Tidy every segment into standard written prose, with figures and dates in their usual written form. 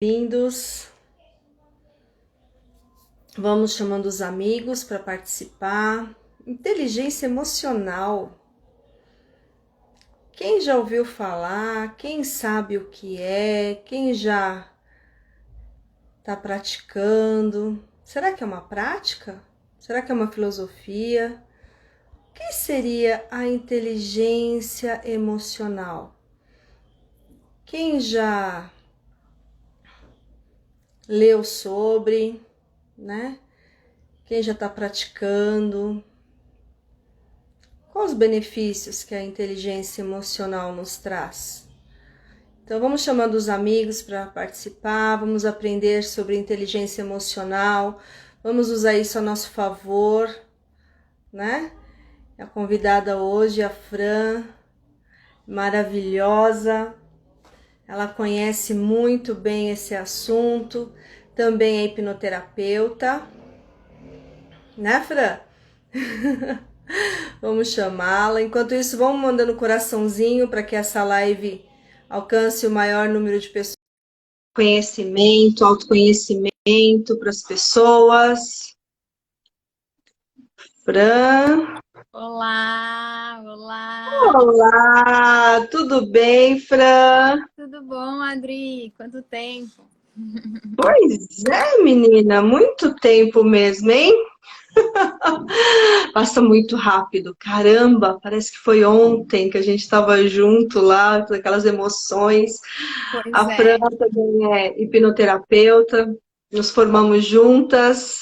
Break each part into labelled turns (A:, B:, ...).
A: Bem-vindos. Vamos chamando os amigos para participar. Inteligência emocional. Quem já ouviu falar? Quem sabe o que é? Quem já está praticando? Será que é uma prática? Será que é uma filosofia? O que seria a inteligência emocional? Quem já leu sobre, né? Quem já está praticando? Quais os benefícios que a inteligência emocional nos traz? Então, vamos chamando os amigos para participar, vamos aprender sobre inteligência emocional, vamos usar isso a nosso favor, né? A convidada hoje, a Fran, maravilhosa, ela conhece muito bem esse assunto, também é hipnoterapeuta, né, Fran? Vamos chamá-la. Enquanto isso, vamos mandando coraçãozinho para que essa live alcance o maior número de pessoas. Conhecimento, autoconhecimento para as pessoas. Fran.
B: Olá, olá.
A: Olá, tudo bem, Fran?
B: Tudo bom, Adri? Quanto tempo?
A: Pois é, menina, muito tempo mesmo, hein? Passa muito rápido, caramba, parece que foi ontem que a gente estava junto lá, com aquelas emoções.
B: Pois
A: A Fran
B: é,
A: também é hipnoterapeuta, nos formamos juntas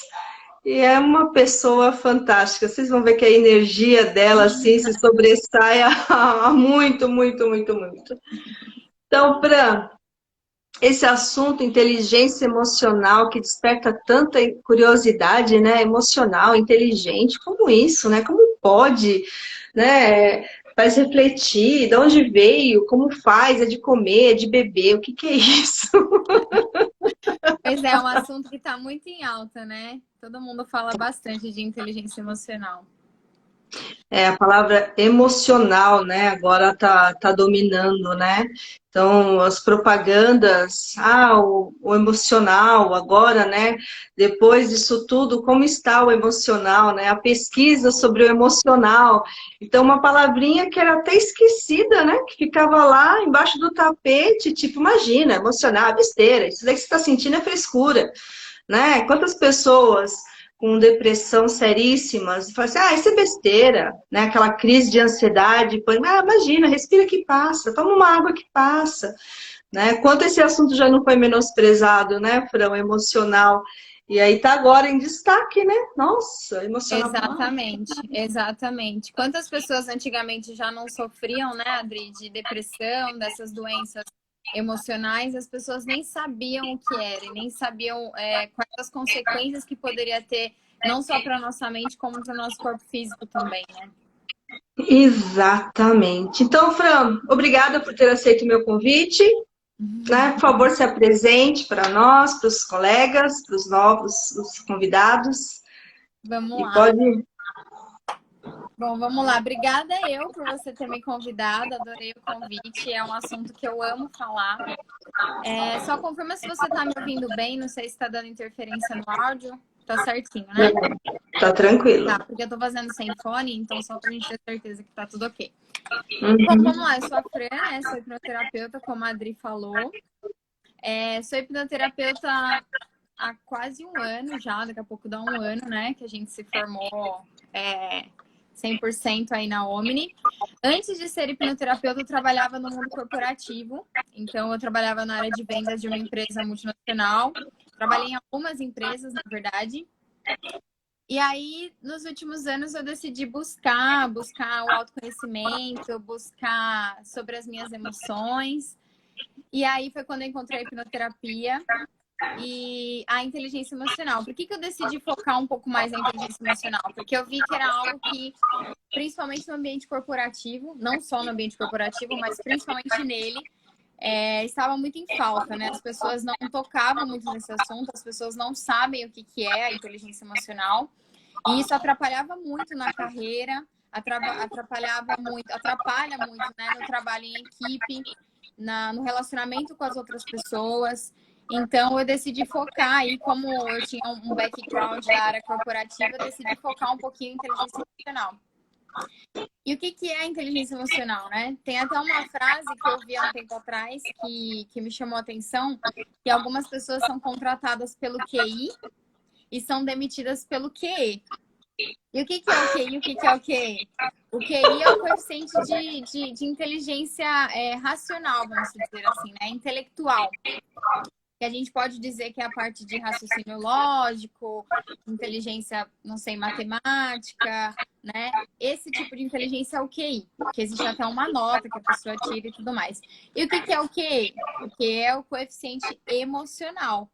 A: e é uma pessoa fantástica. Vocês vão ver que a energia dela assim se sobressai a muito, muito, muito, muito. Então, Fran, esse assunto inteligência emocional que desperta tanta curiosidade, né, emocional, inteligente, como isso, né? Como pode, né? Faz refletir, de onde veio, como faz, é de comer, é de beber, o que que é isso?
B: pois é, um assunto que está muito em alta, né? Todo mundo fala bastante de inteligência emocional.
A: É, a palavra emocional, né, agora tá dominando, né? Então, as propagandas, o emocional, agora, né, depois disso tudo, como está o emocional, né? A pesquisa sobre o emocional. Então, uma palavrinha que era até esquecida, né, que ficava lá embaixo do tapete, tipo, imagina, emocional, besteira, isso daí que você está sentindo é frescura, né? Quantas pessoas com depressão seríssimas falam assim, isso é besteira, né? Aquela crise de ansiedade, imagina, respira que passa, toma uma água que passa, né? Quanto esse assunto já não foi menosprezado, né, Fran, emocional, e aí tá agora em destaque, né? Nossa, emocional.
B: Exatamente, exatamente. Quantas pessoas antigamente já não sofriam, né, Adri, de depressão, dessas doenças emocionais, as pessoas nem sabiam o que era, e nem sabiam quais as consequências que poderia ter, não só para nossa mente, como para o nosso corpo físico também, né?
A: Exatamente. Então, Fran, obrigada por ter aceito o meu convite. Né? Por favor, se apresente para nós, para os colegas, para os novos os convidados.
B: Vamos
A: E
B: lá.
A: pode.
B: Bom, vamos lá. Obrigada eu por você ter me convidado. Adorei o convite. É um assunto que eu amo falar. Só confirma se você está me ouvindo bem. Não sei se está dando interferência no áudio. Tá certinho, né?
A: Tá
B: Tá,
A: tranquilo.
B: porque eu tô fazendo sem fone, então só pra gente ter certeza que tá tudo ok. Bom,
A: Uhum.
B: vamos lá. Eu sou a Fran, né? Sou hipnoterapeuta, como a Adri falou. Sou hipnoterapeuta há quase um ano já. Daqui a pouco dá um ano, né? Que a gente se formou 100% aí na Omni. Antes de ser hipnoterapeuta, eu trabalhava no mundo corporativo. Então, eu trabalhava na área de vendas de uma empresa multinacional. Trabalhei em algumas empresas, na verdade. E aí, nos últimos anos, eu decidi buscar o autoconhecimento, buscar sobre as minhas emoções. E aí foi quando eu encontrei a hipnoterapia e a inteligência emocional. Por que eu decidi focar um pouco mais na inteligência emocional? Porque eu vi que era algo que, principalmente no ambiente corporativo, não só no ambiente corporativo, mas principalmente nele, estava muito em falta, né? As pessoas não tocavam muito nesse assunto, as pessoas não sabem o que é a inteligência emocional. E isso atrapalhava muito na carreira, atrapalha muito, né, no trabalho em equipe, no relacionamento com as outras pessoas. Então, eu decidi focar aí, como eu tinha um background da área corporativa, eu decidi focar um pouquinho em inteligência emocional. E o que é a inteligência emocional, né? Tem até uma frase que eu vi há um tempo atrás que me chamou a atenção, que algumas pessoas são contratadas pelo QI e são demitidas pelo QE. E o que é o QI e o que é o QE? O QI é o coeficiente de inteligência racional, vamos dizer assim, né? Intelectual. Que a gente pode dizer que é a parte de raciocínio lógico, inteligência, não sei, matemática, né? Esse tipo de inteligência é o QI, que existe até uma nota que a pessoa tira e tudo mais. E o que é o QE? O QE é o coeficiente emocional.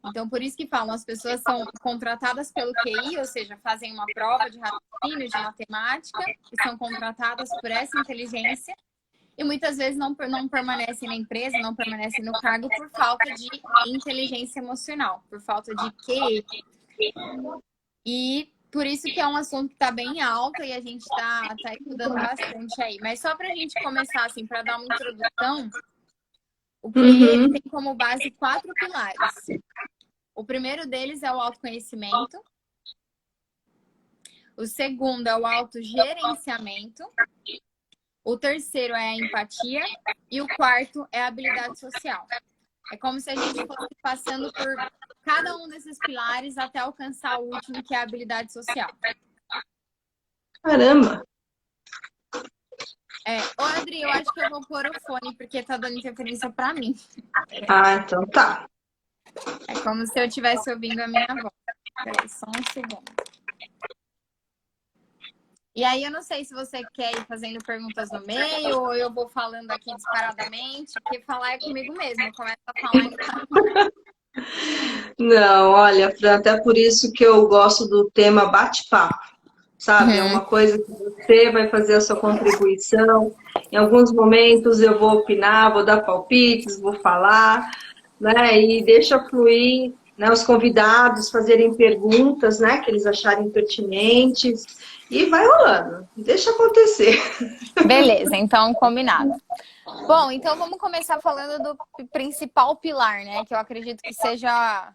B: Então, por isso que falam, as pessoas são contratadas pelo QI, ou seja, fazem uma prova de raciocínio, de matemática, e são contratadas por essa inteligência, e muitas vezes não permanecem na empresa, não permanecem no cargo por falta de inteligência emocional, por falta de QI. E por isso que é um assunto que está bem alto e a gente está estudando bastante aí. Mas só para a gente começar, assim, para dar uma introdução, o QI ele tem como base 4 pilares. O primeiro deles é o autoconhecimento. O segundo é o autogerenciamento. O terceiro é a empatia. E o quarto é a habilidade social. É como se a gente fosse passando por cada um desses pilares até alcançar o último, que é a habilidade social.
A: Caramba!
B: Ô, Adri, eu acho que eu vou pôr o fone, porque tá dando interferência pra mim.
A: Ah, então tá.
B: É como se eu estivesse ouvindo a minha voz. Peraí, só um segundo. E aí, eu não sei se você quer ir fazendo perguntas no meio ou eu vou falando aqui disparadamente, porque falar é comigo mesmo. Eu começo a falar e
A: Não, olha, até por isso que eu gosto do tema bate-papo, sabe? É uma coisa que você vai fazer a sua contribuição. Em alguns momentos eu vou opinar, vou dar palpites, vou falar, né? E deixa fluir, né, os convidados fazerem perguntas, né, que eles acharem pertinentes. E vai rolando, deixa acontecer.
B: Beleza, então combinado. Bom, então vamos começar falando do principal pilar, né? Que eu acredito que seja...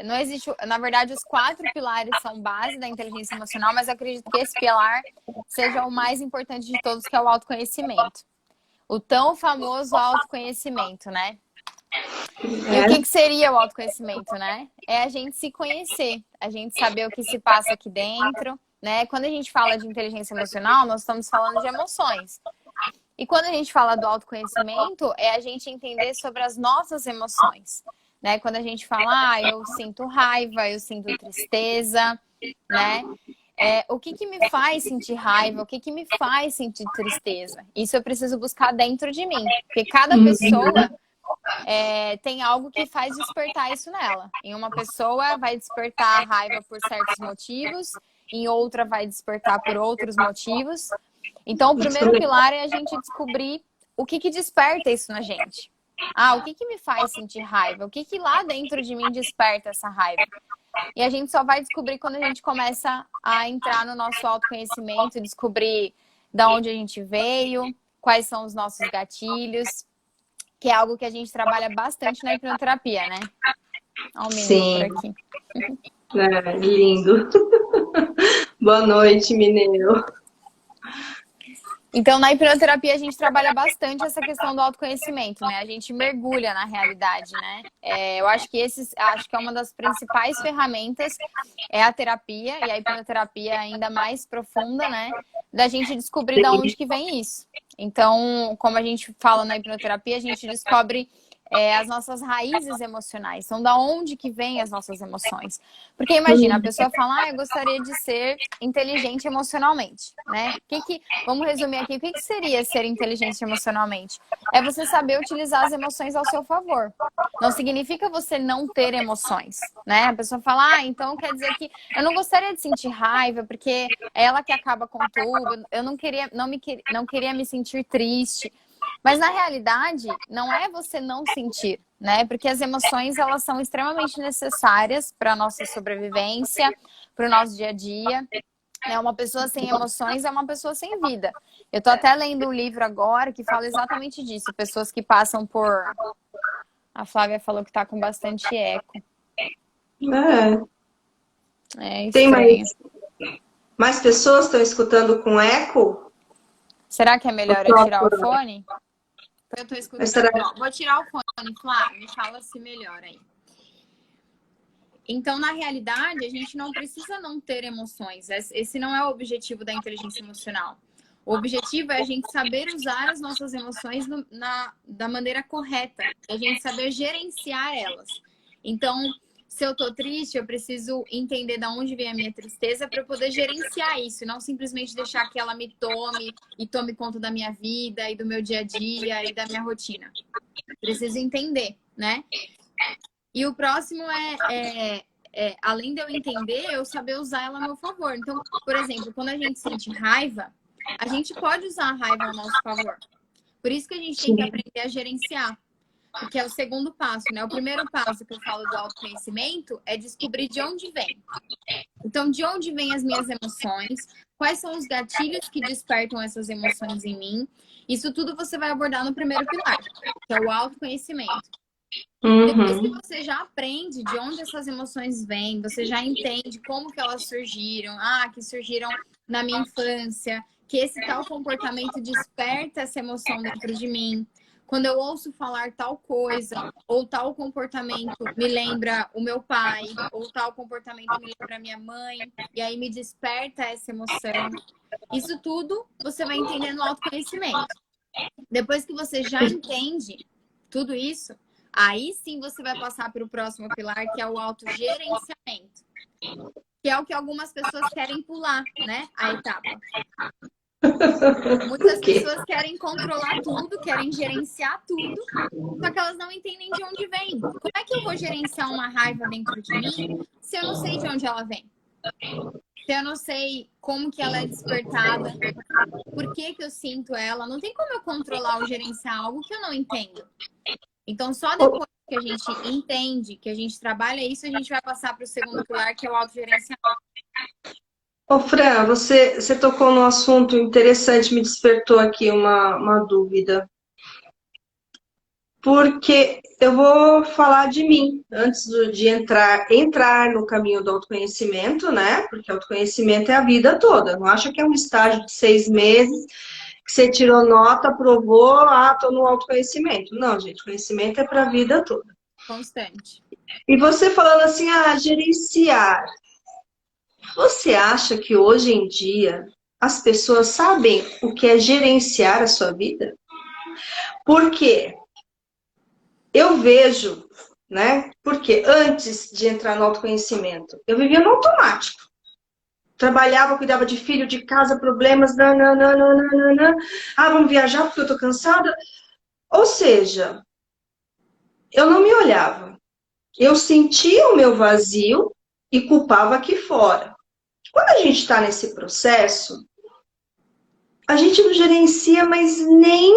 B: Não existe... Na verdade, os 4 pilares são base da inteligência emocional, mas eu acredito que esse pilar seja o mais importante de todos, que é o autoconhecimento. O tão famoso autoconhecimento, né? E o que seria o autoconhecimento, né? É a gente se conhecer, a gente saber o que se passa aqui dentro, né? Quando a gente fala de inteligência emocional, nós estamos falando de emoções. E quando a gente fala do autoconhecimento, é a gente entender sobre as nossas emoções, né? Quando a gente fala, eu sinto raiva, eu sinto tristeza, né? O que me faz sentir raiva, o que me faz sentir tristeza? Isso eu preciso buscar dentro de mim, porque cada pessoa tem algo que faz despertar isso nela. Em uma pessoa vai despertar a raiva por certos motivos, em outra vai despertar por outros motivos. Então, o primeiro pilar é a gente descobrir o que desperta isso na gente. O que me faz sentir raiva? O que lá dentro de mim desperta essa raiva? E a gente só vai descobrir quando a gente começa a entrar no nosso autoconhecimento, descobrir da onde a gente veio, quais são os nossos gatilhos, que é algo que a gente trabalha bastante na hipnoterapia, né? Olha o menino por aqui.
A: Lindo. Boa noite, mineiro.
B: Então, na hipnoterapia, a gente trabalha bastante essa questão do autoconhecimento, né? A gente mergulha na realidade, né? Eu acho que acho que é uma das principais ferramentas é a terapia, e a hipnoterapia ainda mais profunda, né? Da gente descobrir de onde que vem isso. Então, como a gente fala na hipnoterapia, a gente descobre as nossas raízes emocionais. Então, da onde que vem as nossas emoções? Porque imagina, a pessoa fala, eu gostaria de ser inteligente emocionalmente, né? Vamos resumir aqui, o que seria ser inteligente emocionalmente? É você saber utilizar as emoções ao seu favor. Não significa você não ter emoções, né? A pessoa fala, então quer dizer que eu não gostaria de sentir raiva, porque é ela que acaba com tudo, eu não queria me sentir triste. Mas, na realidade, não é você não sentir, né? Porque as emoções, elas são extremamente necessárias para a nossa sobrevivência, para o nosso dia a dia. Uma pessoa sem emoções é uma pessoa sem vida. Eu tô até lendo um livro agora que fala exatamente disso. Pessoas que passam por A Flávia falou que tá com bastante eco. É
A: Tem
B: estranho.
A: mais pessoas estão escutando com eco?
B: Será que é melhor eu tirar o fone? Eu tô escutando.
A: Será...
B: Vou tirar o fone, Flávia. Me fala se melhor aí. Então, na realidade, a gente não precisa não ter emoções. Esse não é o objetivo da inteligência emocional. O objetivo é a gente saber usar as nossas emoções da maneira correta. A gente saber gerenciar elas. Então, se eu tô triste, eu preciso entender de onde vem a minha tristeza para eu poder gerenciar isso. E não simplesmente deixar que ela me tome e tome conta da minha vida e do meu dia a dia e da minha rotina. Preciso entender, né? E o próximo além de eu entender, eu saber usar ela a meu favor. Então, por exemplo, quando a gente sente raiva, a gente pode usar a raiva ao nosso favor. Por isso que a gente tem que aprender a gerenciar. Que é o segundo passo, né? O primeiro passo que eu falo do autoconhecimento é descobrir de onde vem. Então, de onde vêm as minhas emoções? Quais são os gatilhos que despertam essas emoções em mim? Isso tudo você vai abordar no primeiro pilar, que é o autoconhecimento. Depois que você já aprende de onde essas emoções vêm, você já entende como que elas surgiram, que surgiram na minha infância, que esse tal comportamento desperta essa emoção dentro de mim. Quando eu ouço falar tal coisa, ou tal comportamento me lembra o meu pai, ou tal comportamento me lembra a minha mãe, e aí me desperta essa emoção. Isso tudo você vai entender no autoconhecimento. Depois que você já entende tudo isso, aí sim você vai passar para o próximo pilar, que é o autogerenciamento. Que é o que algumas pessoas querem pular, né? A etapa. Muitas pessoas querem controlar tudo, querem gerenciar tudo, só que elas não entendem de onde vem. Como é que eu vou gerenciar uma raiva dentro de mim se eu não sei de onde ela vem? Se eu não sei como que ela é despertada, por que que eu sinto ela? Não tem como eu controlar ou gerenciar algo que eu não entendo. Então, só depois que a gente entende, que a gente trabalha isso, a gente vai passar para o segundo pilar, que é o autogerenciamento.
A: Ô, Fran, você tocou num assunto interessante, me despertou aqui uma dúvida. Porque eu vou falar de mim, antes de entrar no caminho do autoconhecimento, né? Porque autoconhecimento é a vida toda. Não acha que é um estágio de 6 meses, que você tirou nota, aprovou, tô no autoconhecimento. Não, gente, conhecimento é para a vida toda.
B: Constante.
A: E você falando assim, gerenciar. Você acha que hoje em dia as pessoas sabem o que é gerenciar a sua vida? Por quê? Eu vejo, né? Porque antes de entrar no autoconhecimento, eu vivia no automático. Trabalhava, cuidava de filho, de casa, problemas, nananana. Vamos viajar porque eu tô cansada. Ou seja, eu não me olhava. Eu sentia o meu vazio e culpava aqui fora. Quando a gente está nesse processo, a gente não gerencia mais nem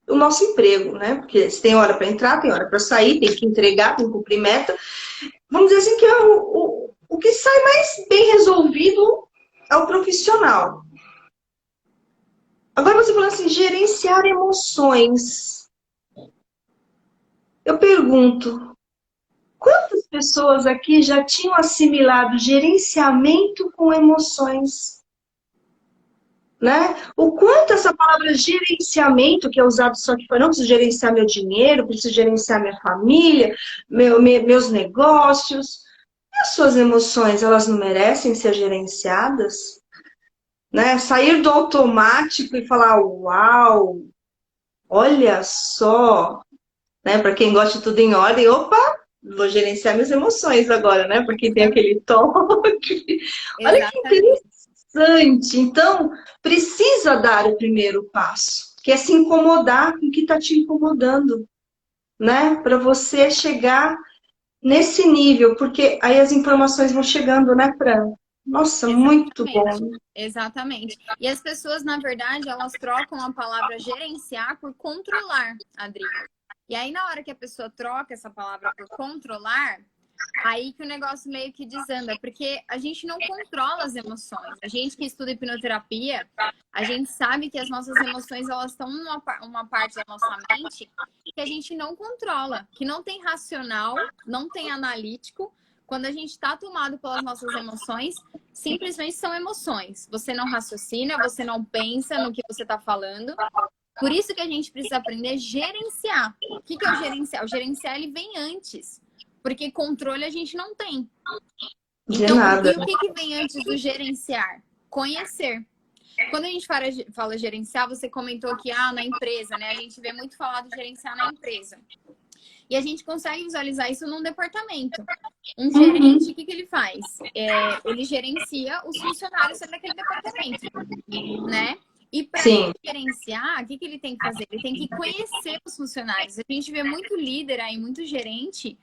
A: o nosso emprego, né? Porque tem hora para entrar, tem hora para sair, tem que entregar, tem que cumprir meta. Vamos dizer assim que é o que sai mais bem resolvido é o profissional. Agora você falou assim, gerenciar emoções. Eu pergunto, quantas pessoas aqui já tinham assimilado gerenciamento com emoções? Né? O quanto essa palavra gerenciamento, que é usado só que não preciso gerenciar meu dinheiro, preciso gerenciar minha família, meus negócios. E as suas emoções, elas não merecem ser gerenciadas? Né? Sair do automático e falar, uau, olha só, né? Para quem gosta de tudo em ordem, opa, vou gerenciar minhas emoções agora, né? Porque tem aquele toque. Olha que interessante. Então, precisa dar o primeiro passo, que é se incomodar com o que está te incomodando, né? Para você chegar nesse nível, porque aí as informações vão chegando, né, Fran? Nossa, muito bom.
B: Exatamente. E as pessoas, na verdade, elas trocam a palavra gerenciar por controlar, Adri. E aí, na hora que a pessoa troca essa palavra por controlar, aí que o negócio meio que desanda, porque a gente não controla as emoções. A gente que estuda hipnoterapia, a gente sabe que as nossas emoções, elas estão uma parte da nossa mente que a gente não controla, que não tem racional, não tem analítico. Quando a gente está tomado pelas nossas emoções, simplesmente são emoções. Você não raciocina, você não pensa no que você está falando. Por isso que a gente precisa aprender a gerenciar. O que é o gerenciar? O gerenciar, ele vem antes. Porque controle a gente não tem.
A: De
B: Então,
A: nada.
B: e o que vem antes do gerenciar? Conhecer. Quando a gente fala gerenciar, você comentou que na empresa, né? A gente vê muito falar do gerenciar na empresa. E a gente consegue visualizar isso num departamento. Um gerente, o que ele faz? Ele gerencia os funcionários daquele departamento, né? E para gerenciar, o que ele tem que fazer? Ele tem que conhecer os funcionários. A gente vê muito líder aí, muito gerente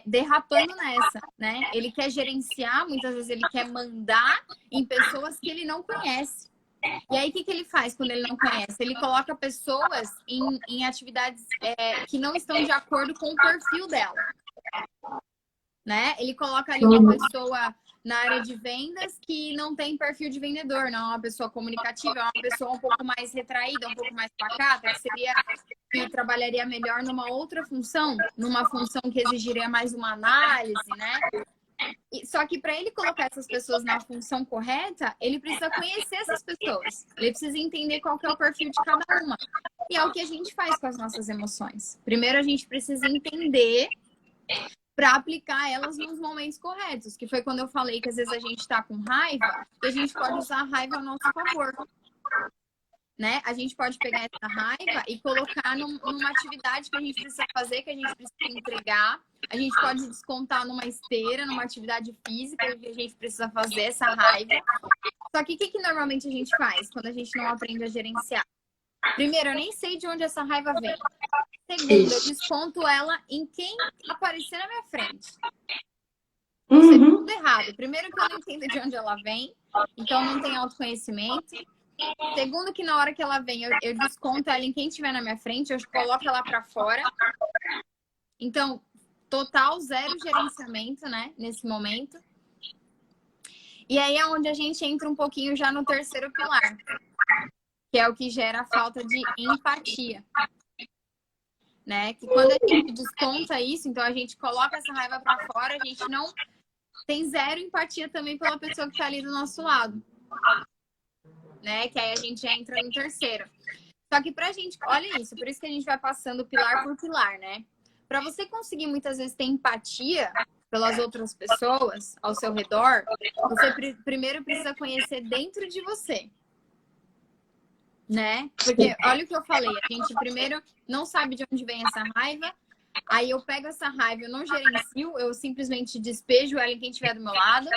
B: derrapando nessa, né? Ele quer gerenciar, muitas vezes ele quer mandar em pessoas que ele não conhece. E aí, o que ele faz quando ele não conhece? Ele coloca pessoas em atividades que não estão de acordo com o perfil dela, né? Ele coloca ali uma pessoa na área de vendas que não tem perfil de vendedor, não é uma pessoa comunicativa, é uma pessoa um pouco mais retraída, um pouco mais pacata, que trabalharia melhor numa outra função, numa função que exigiria mais uma análise, né? Só que para ele colocar essas pessoas na função correta, ele precisa conhecer essas pessoas. Ele precisa entender qual que é o perfil de cada uma. E é o que a gente faz com as nossas emoções. Primeiro, a gente precisa entender para aplicar elas nos momentos corretos. Que foi quando eu falei que às vezes a gente está com raiva e a gente pode usar a raiva a nosso favor. Né? A gente pode pegar essa raiva e colocar numa atividade que a gente precisa fazer, que a gente precisa entregar. A gente pode descontar numa esteira, numa atividade física que a gente precisa fazer essa raiva. Só que o que normalmente a gente faz quando a gente não aprende a gerenciar? Primeiro, eu nem sei de onde essa raiva vem. Segundo, eu desconto ela em quem aparecer na minha frente. Ou seja, tudo errado. Primeiro que eu não entendo de onde ela vem, então não tem autoconhecimento. Segundo que na hora que ela vem, eu desconto ela em quem estiver na minha frente, eu coloco ela para fora. Então, total zero gerenciamento, né, nesse momento. E aí é onde a gente entra um pouquinho já no terceiro pilar, que é o que gera a falta de empatia. Né? Que quando a gente desconta isso, então a gente coloca essa raiva para fora, a gente não tem zero empatia também pela pessoa que está ali do nosso lado. Né? Que aí a gente já entra no terceiro. Só que pra gente, olha isso, por isso que a gente vai passando pilar por pilar, né? Pra você conseguir muitas vezes ter empatia pelas outras pessoas ao seu redor, você primeiro precisa conhecer dentro de você. Né? Porque olha o que eu falei, a gente primeiro não sabe de onde vem essa raiva, aí eu pego essa raiva, eu não gerencio, eu simplesmente despejo ela em quem estiver do meu lado.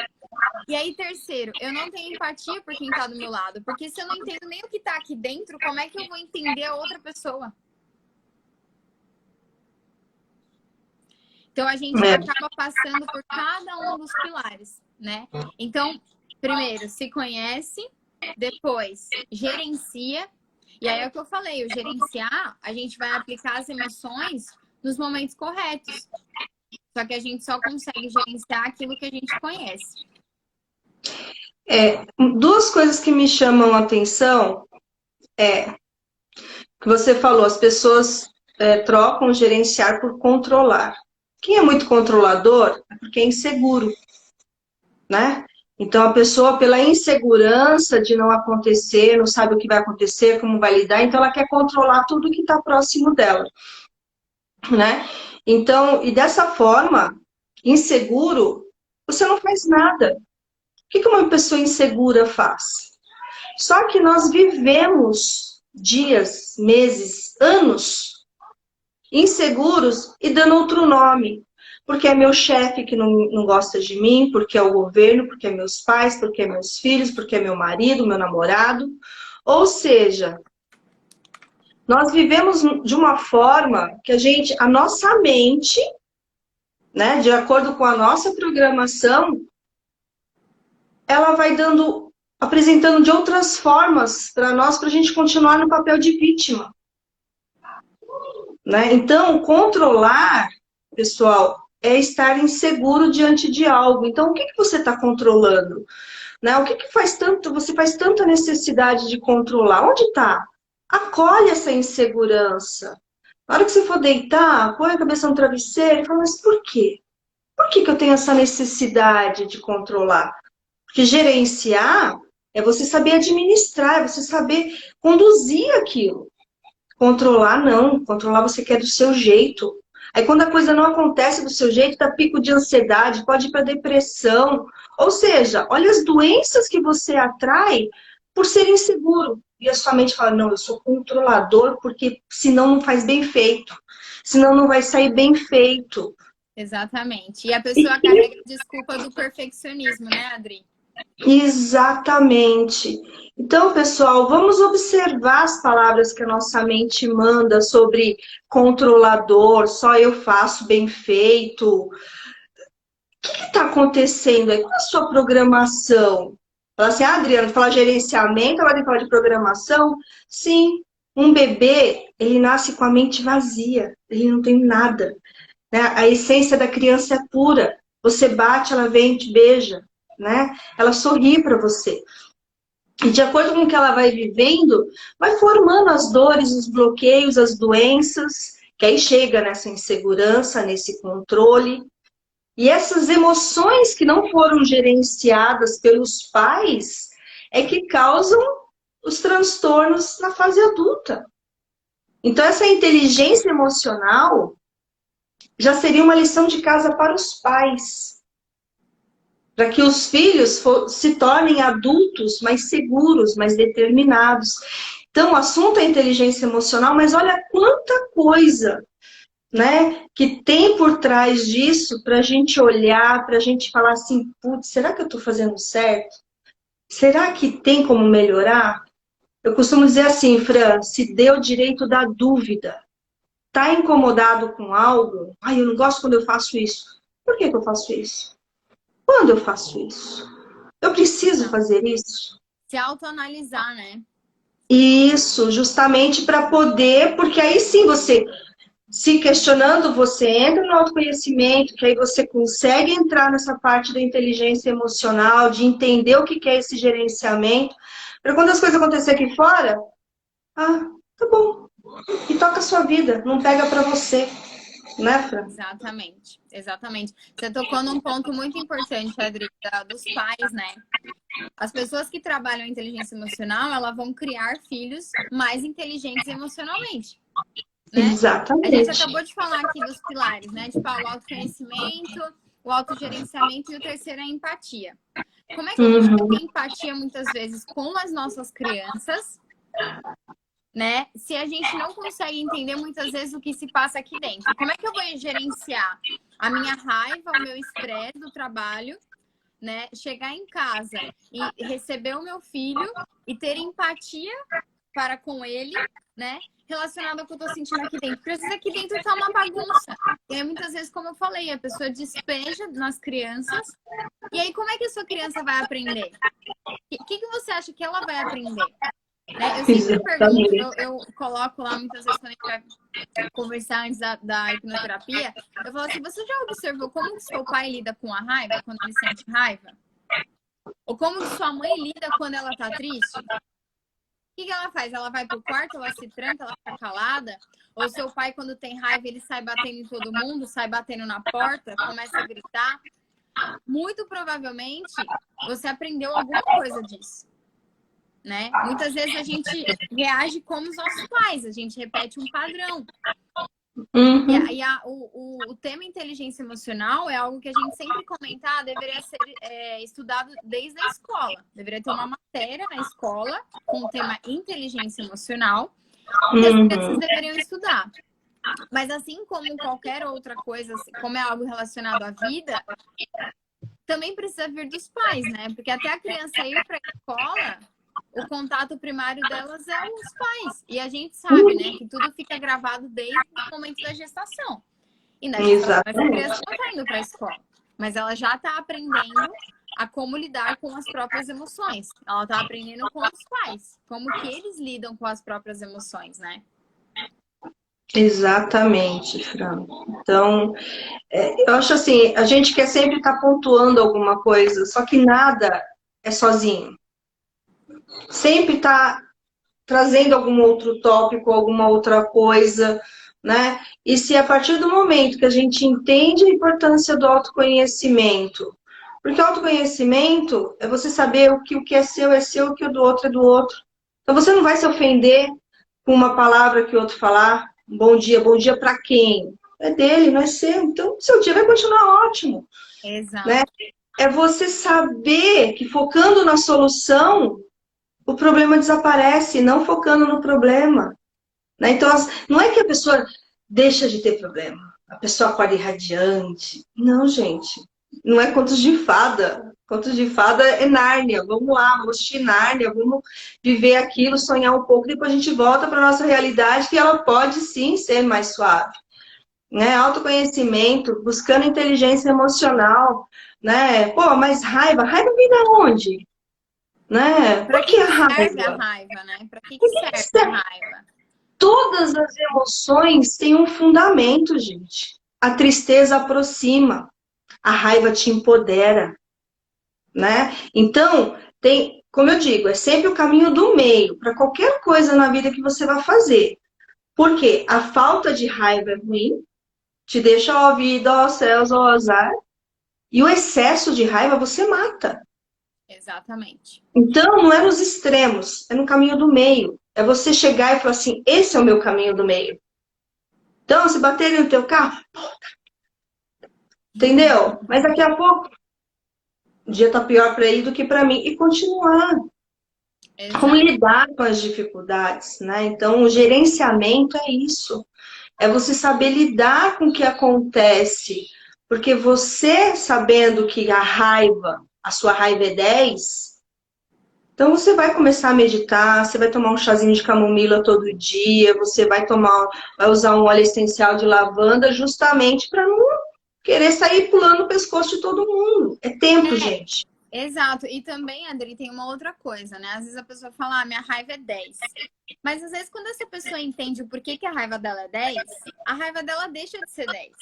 B: E aí, terceiro, eu não tenho empatia por quem tá do meu lado. Porque se eu não entendo nem o que tá aqui dentro, como é que eu vou entender a outra pessoa? Então, a gente acaba passando por cada um dos pilares, né? Então, primeiro, se conhece, depois, gerencia. E aí é o que eu falei, o gerenciar, a gente vai aplicar as emoções nos momentos corretos. Só que a gente só consegue gerenciar aquilo que a gente conhece.
A: Duas coisas que me chamam a atenção que você falou, as pessoas trocam gerenciar por controlar. Quem é muito controlador é porque é inseguro, né? Então a pessoa, pela insegurança de não acontecer, não sabe o que vai acontecer, como vai lidar, então ela quer controlar tudo que está próximo dela, né? Então, e dessa forma, inseguro, você não faz nada. O que uma pessoa insegura faz? Só que nós vivemos dias, meses, anos inseguros e dando outro nome. Porque é meu chefe que não gosta de mim, porque é o governo, porque é meus pais, porque é meus filhos, porque é meu marido, meu namorado. Ou seja, nós vivemos de uma forma que a nossa mente, né, de acordo com a nossa programação, ela vai apresentando de outras formas para nós, para a gente continuar no papel de vítima. Né? Então, controlar, pessoal, é estar inseguro diante de algo. Então, o que que você está controlando? Né? O que que faz tanto, você faz tanta necessidade de controlar? Onde está? Acolhe essa insegurança. Na hora que você for deitar, põe a cabeça no travesseiro e fala, mas por quê? Por que que eu tenho essa necessidade de controlar? Porque gerenciar é você saber administrar, é você saber conduzir aquilo. Controlar, não. Controlar você quer do seu jeito. Aí quando a coisa não acontece do seu jeito, dá pico de ansiedade, pode ir para depressão. Ou seja, olha as doenças que você atrai por ser inseguro. E a sua mente fala, não, eu sou controlador, porque senão não faz bem feito. Senão não vai sair bem feito.
B: Exatamente. E a pessoa carrega a desculpa do perfeccionismo, né, Adri?
A: Exatamente. Então, pessoal, vamos observar as palavras que a nossa mente manda sobre controlador, só eu faço bem feito. O que está acontecendo aí? Qual é a sua programação? Fala assim, ah, Adriana, fala gerenciamento, agora tem que falar de programação? Sim, um bebê, ele nasce com a mente vazia, ele não tem nada, né? A essência da criança é pura. Você bate, ela vem e te beija, né? Ela sorri para você. E de acordo com o que ela vai vivendo, vai formando as dores, os bloqueios, as doenças, que aí chega nessa insegurança, nesse controle. E essas emoções que não foram gerenciadas pelos pais é que causam os transtornos na fase adulta. Então, essa inteligência emocional já seria uma lição de casa para os pais, para que os filhos se tornem adultos mais seguros, mais determinados. Então, o assunto é inteligência emocional, mas olha quanta coisa, né, que tem por trás disso para a gente olhar, para a gente falar assim, putz, será que eu estou fazendo certo? Será que tem como melhorar? Eu costumo dizer assim, Fran, se dê o direito da dúvida. Tá incomodado com algo? Ai, eu não gosto quando eu faço isso. Por que que eu faço isso? Quando eu faço isso? Eu preciso fazer isso?
B: Se autoanalisar, né?
A: Isso, justamente para poder, porque aí sim você, se questionando, você entra no autoconhecimento, que aí você consegue entrar nessa parte da inteligência emocional, de entender o que é esse gerenciamento, para quando as coisas acontecerem aqui fora, ah, tá bom, e toca a sua vida, não pega para você, né, Fran?
B: Exatamente, exatamente. Você tocou num ponto muito importante, Adri, dos pais, né? As pessoas que trabalham inteligência emocional, elas vão criar filhos mais inteligentes emocionalmente, né? A gente
A: Exatamente.
B: acabou de falar aqui dos pilares, né? Tipo, o autoconhecimento, o autogerenciamento e o terceiro é a empatia. Como é que a gente vai ter empatia muitas vezes com as nossas crianças, né? Se a gente não consegue entender muitas vezes o que se passa aqui dentro. Como é que eu vou gerenciar a minha raiva, o meu estresse do trabalho, né? Chegar em casa e receber o meu filho e ter empatia para com ele, né? Relacionado ao que eu tô sentindo aqui dentro. Porque às vezes aqui dentro tá uma bagunça. E aí, muitas vezes, como eu falei, a pessoa despeja nas crianças. E aí, como é que a sua criança vai aprender? O que você acha que ela vai aprender? Né? Eu sempre pergunto, eu coloco lá muitas vezes quando a gente vai conversar antes da hipnoterapia, eu falo assim, você já observou como que seu pai lida com a raiva, quando ele sente raiva? Ou como que sua mãe lida quando ela tá triste? O que ela faz? Ela vai pro quarto, ela se tranca, ela fica calada? Ou seu pai, quando tem raiva, ele sai batendo em todo mundo, sai batendo na porta, começa a gritar? Muito provavelmente, você aprendeu alguma coisa disso. Né? Muitas vezes a gente reage como os nossos pais, a gente repete um padrão. O tema inteligência emocional é algo que a gente sempre comenta, deveria ser estudado desde a escola. Deveria ter uma matéria na escola com o tema inteligência emocional que as crianças deveriam estudar. Mas assim como qualquer outra coisa, como é algo relacionado à vida, também precisa vir dos pais, né? Porque até a criança ir para a escola, o contato primário delas é os pais. E a gente sabe, né, que tudo fica gravado desde o momento da gestação. E na gestação, essa criança não está indo para a escola. Mas ela já está aprendendo a como lidar com as próprias emoções. Ela está aprendendo com os pais. Como que eles lidam com as próprias emoções, né?
A: Exatamente, Fran. Então, eu acho assim, a gente quer sempre estar pontuando alguma coisa, só que nada é sozinho. Sempre está trazendo algum outro tópico, alguma outra coisa, né? E se a partir do momento que a gente entende a importância do autoconhecimento, porque o autoconhecimento é você saber o que é seu, o que é do outro é do outro. Então você não vai se ofender com uma palavra que o outro falar, bom dia para quem? É dele, não é seu. Então seu dia vai continuar ótimo, né?
B: Exato.
A: É você saber que focando na solução, o problema desaparece, não focando no problema. Né? Então, não é que a pessoa deixa de ter problema, a pessoa acorda irradiante. Não, gente, não é contos de fada. Contos de fada é Nárnia. Vamos lá, vamos assistir Nárnia, vamos viver aquilo, sonhar um pouco, depois a gente volta para a nossa realidade, que ela pode sim ser mais suave. Né? Autoconhecimento, buscando inteligência emocional, né? Pô, mas raiva vem da onde? Né?
B: Para
A: Por
B: que
A: que a
B: que serve a
A: raiva?
B: raiva, né? Para que que serve a raiva?
A: Todas as emoções têm um fundamento, gente. A tristeza aproxima, a raiva te empodera, né? Então, tem, como eu digo, é sempre o caminho do meio para qualquer coisa na vida que você vai fazer. Porque a falta de raiva é ruim, te deixa ó vida, ó céus, ó azar, e o excesso de raiva você mata.
B: Exatamente.
A: Então, não é nos extremos, é no caminho do meio. É você chegar e falar assim, esse é o meu caminho do meio. Então, se baterem no teu carro, entendeu? Mas daqui a pouco o dia tá pior para ele do que para mim. E continuar. Como
B: Exato.
A: lidar com as dificuldades, né? Então, o gerenciamento é isso. É você saber lidar com o que acontece. Porque você, sabendo que a sua raiva é 10, então você vai começar a meditar, você vai tomar um chazinho de camomila todo dia, você vai usar um óleo essencial de lavanda justamente para não querer sair pulando o pescoço de todo mundo. É tempo, gente.
B: Exato. E também, Adri, tem uma outra coisa, né? Às vezes a pessoa fala, minha raiva é 10. Mas às vezes quando essa pessoa entende o porquê que a raiva dela é 10, a raiva dela deixa de ser 10.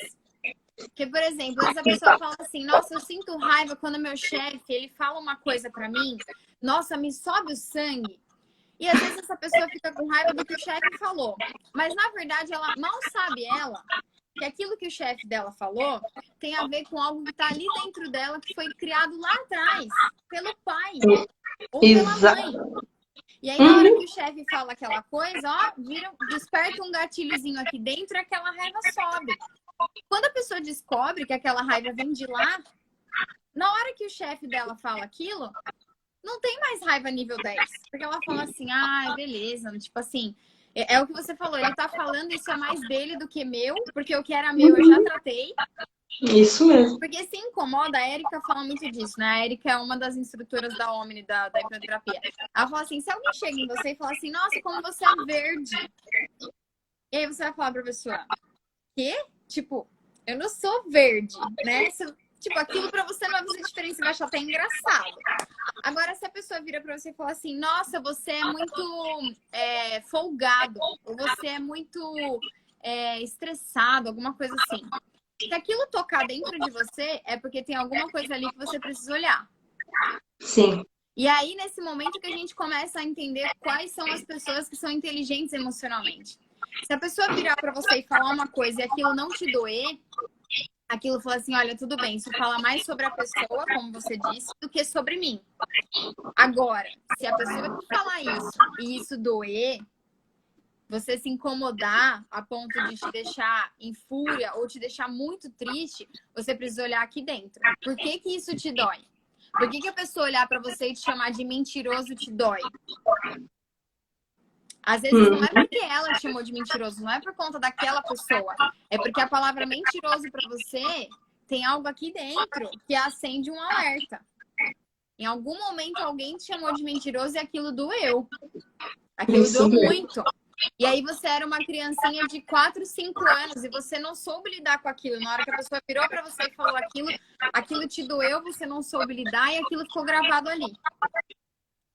B: Porque, por exemplo, às vezes a pessoa fala assim, nossa, eu sinto raiva quando meu chefe, ele fala uma coisa pra mim, nossa, me sobe o sangue. E às vezes essa pessoa fica com raiva do que o chefe falou. Mas na verdade, ela mal sabe que aquilo que o chefe dela falou tem a ver com algo que está ali dentro dela, que foi criado lá atrás, pelo pai ou pela mãe.
A: Exato.
B: E aí, na hora que o chefe fala aquela coisa, ó, desperta um gatilhozinho aqui dentro e aquela raiva sobe. Quando a pessoa descobre que aquela raiva vem de lá, na hora que o chefe dela fala aquilo, não tem mais raiva nível 10. Porque ela fala assim, beleza. Tipo assim, é o que você falou, ele tá falando, isso é mais dele do que meu, porque o que era meu eu já tratei.
A: Isso mesmo.
B: Porque se incomoda, a Érica fala muito disso, né? A Érica é uma das instrutoras da Omni, da hipnoterapia. Ela fala assim, se alguém chega em você e fala assim, nossa, como você é verde. E aí você vai falar pra pessoa, quê? Tipo, eu não sou verde, né? Tipo, aquilo pra você não vai fazer diferença, você vai achar até engraçado. Agora, se a pessoa vira pra você e fala assim, nossa, você é muito folgado, ou você é muito estressado, alguma coisa assim. Se aquilo tocar dentro de você, é porque tem alguma coisa ali que você precisa olhar.
A: Sim.
B: E aí, nesse momento que a gente começa a entender quais são as pessoas que são inteligentes emocionalmente. Se a pessoa virar pra você e falar uma coisa e aquilo não te doer, aquilo fala assim, olha, tudo bem, isso fala mais sobre a pessoa, como você disse, do que sobre mim. Agora, se a pessoa te falar isso e isso doer, você se incomodar a ponto de te deixar em fúria ou te deixar muito triste, você precisa olhar aqui dentro. Por que que isso te dói? Por que que a pessoa olhar pra você e te chamar de mentiroso te dói? Às vezes não é porque ela te chamou de mentiroso, não é por conta daquela pessoa. É porque a palavra mentiroso pra você tem algo aqui dentro que acende um alerta. Em algum momento alguém te chamou de mentiroso e aquilo doeu. Aquilo doeu muito. E aí você era uma criancinha de 4, 5 anos e você não soube lidar com aquilo. Na hora que a pessoa virou pra você e falou aquilo te doeu, você não soube lidar e aquilo ficou gravado ali.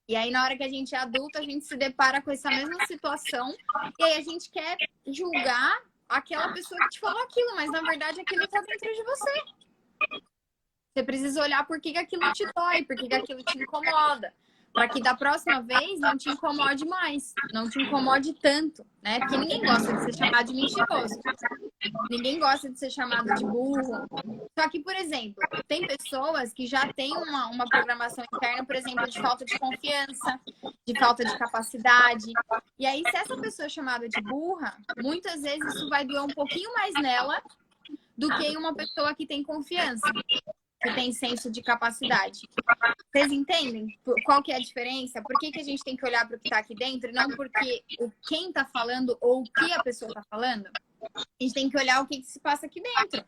B: E aí, na hora que a gente é adulto, a gente se depara com essa mesma situação. E aí, a gente quer julgar aquela pessoa que te falou aquilo. Mas, na verdade, aquilo tá dentro de você. Você precisa olhar por que que aquilo te dói, por que que aquilo te incomoda. Para que da próxima vez não te incomode mais. Não te incomode tanto, né? Porque ninguém gosta de ser chamado de mentiroso. Ninguém gosta de ser chamado de burro. Só que, por exemplo, tem pessoas que já têm uma programação interna, por exemplo, de falta de confiança, de falta de capacidade. E aí, se essa pessoa é chamada de burra, muitas vezes isso vai doer um pouquinho mais nela do que em uma pessoa que tem confiança, que tem senso de capacidade. Vocês entendem qual que é a diferença? Por que que a gente tem que olhar para o que está aqui dentro e não porque quem está falando ou o que a pessoa está falando? A gente tem que olhar o que se passa aqui dentro.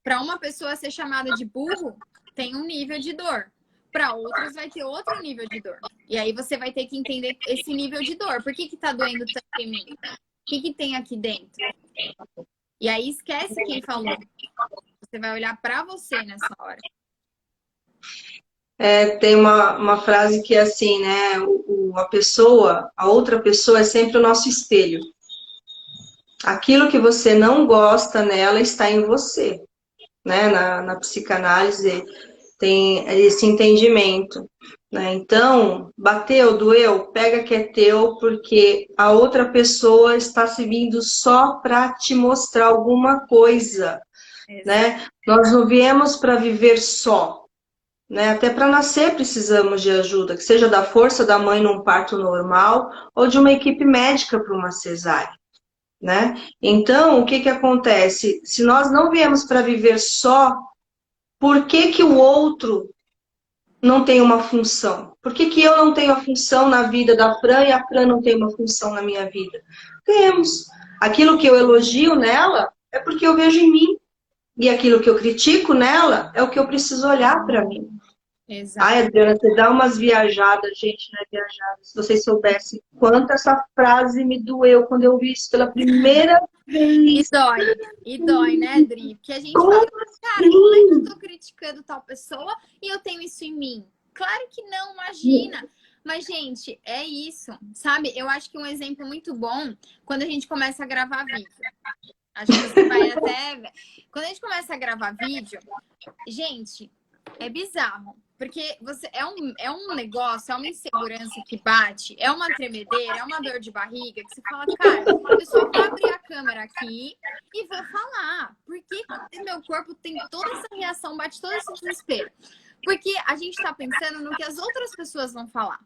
B: Para uma pessoa ser chamada de burro, tem um nível de dor. Para outras vai ter outro nível de dor. E aí você vai ter que entender esse nível de dor. Por que que tá doendo tanto em mim? O que que tem aqui dentro? E aí esquece quem falou. Você vai olhar para você nessa hora.
A: Tem uma frase que é assim, né? A outra pessoa é sempre o nosso espelho. Aquilo que você não gosta nela está em você, né? Na psicanálise tem esse entendimento, né? Então, bateu, doeu, pega que é teu, porque a outra pessoa está se vindo só para te mostrar alguma coisa, né? Nós não viemos para viver só, né? Até para nascer precisamos de ajuda, que seja da força da mãe num parto normal ou de uma equipe médica para uma cesárea, né? Então, o que que acontece? Se nós não viemos para viver só, por que que o outro não tem uma função? Por que que eu não tenho a função na vida da Fran e a Fran não tem uma função na minha vida? Temos. Aquilo que eu elogio nela é porque eu vejo em mim. E aquilo que eu critico nela é o que eu preciso olhar para mim.
B: Exato.
A: Ai, Adriana, você dá umas viajadas, gente, né? Viajadas. Se vocês soubessem quanto essa frase me doeu quando eu vi isso pela primeira vez.
B: E dói, né, Dri? Porque a gente fala, cara, como é que eu tô criticando tal pessoa e eu tenho isso em mim? Claro que não, imagina. Mas, gente, é isso, sabe? Eu acho que um exemplo muito bom, quando a gente começa a gravar vídeo. Acho que você vai até... Quando a gente começa a gravar vídeo, gente, é bizarro. Porque é um negócio, é uma insegurança que bate, é uma tremedeira, é uma dor de barriga, que você fala, cara, eu só vou abrir a câmera aqui e vou falar. Por que meu corpo tem toda essa reação, bate todo esse desespero? Porque a gente tá pensando no que as outras pessoas vão falar.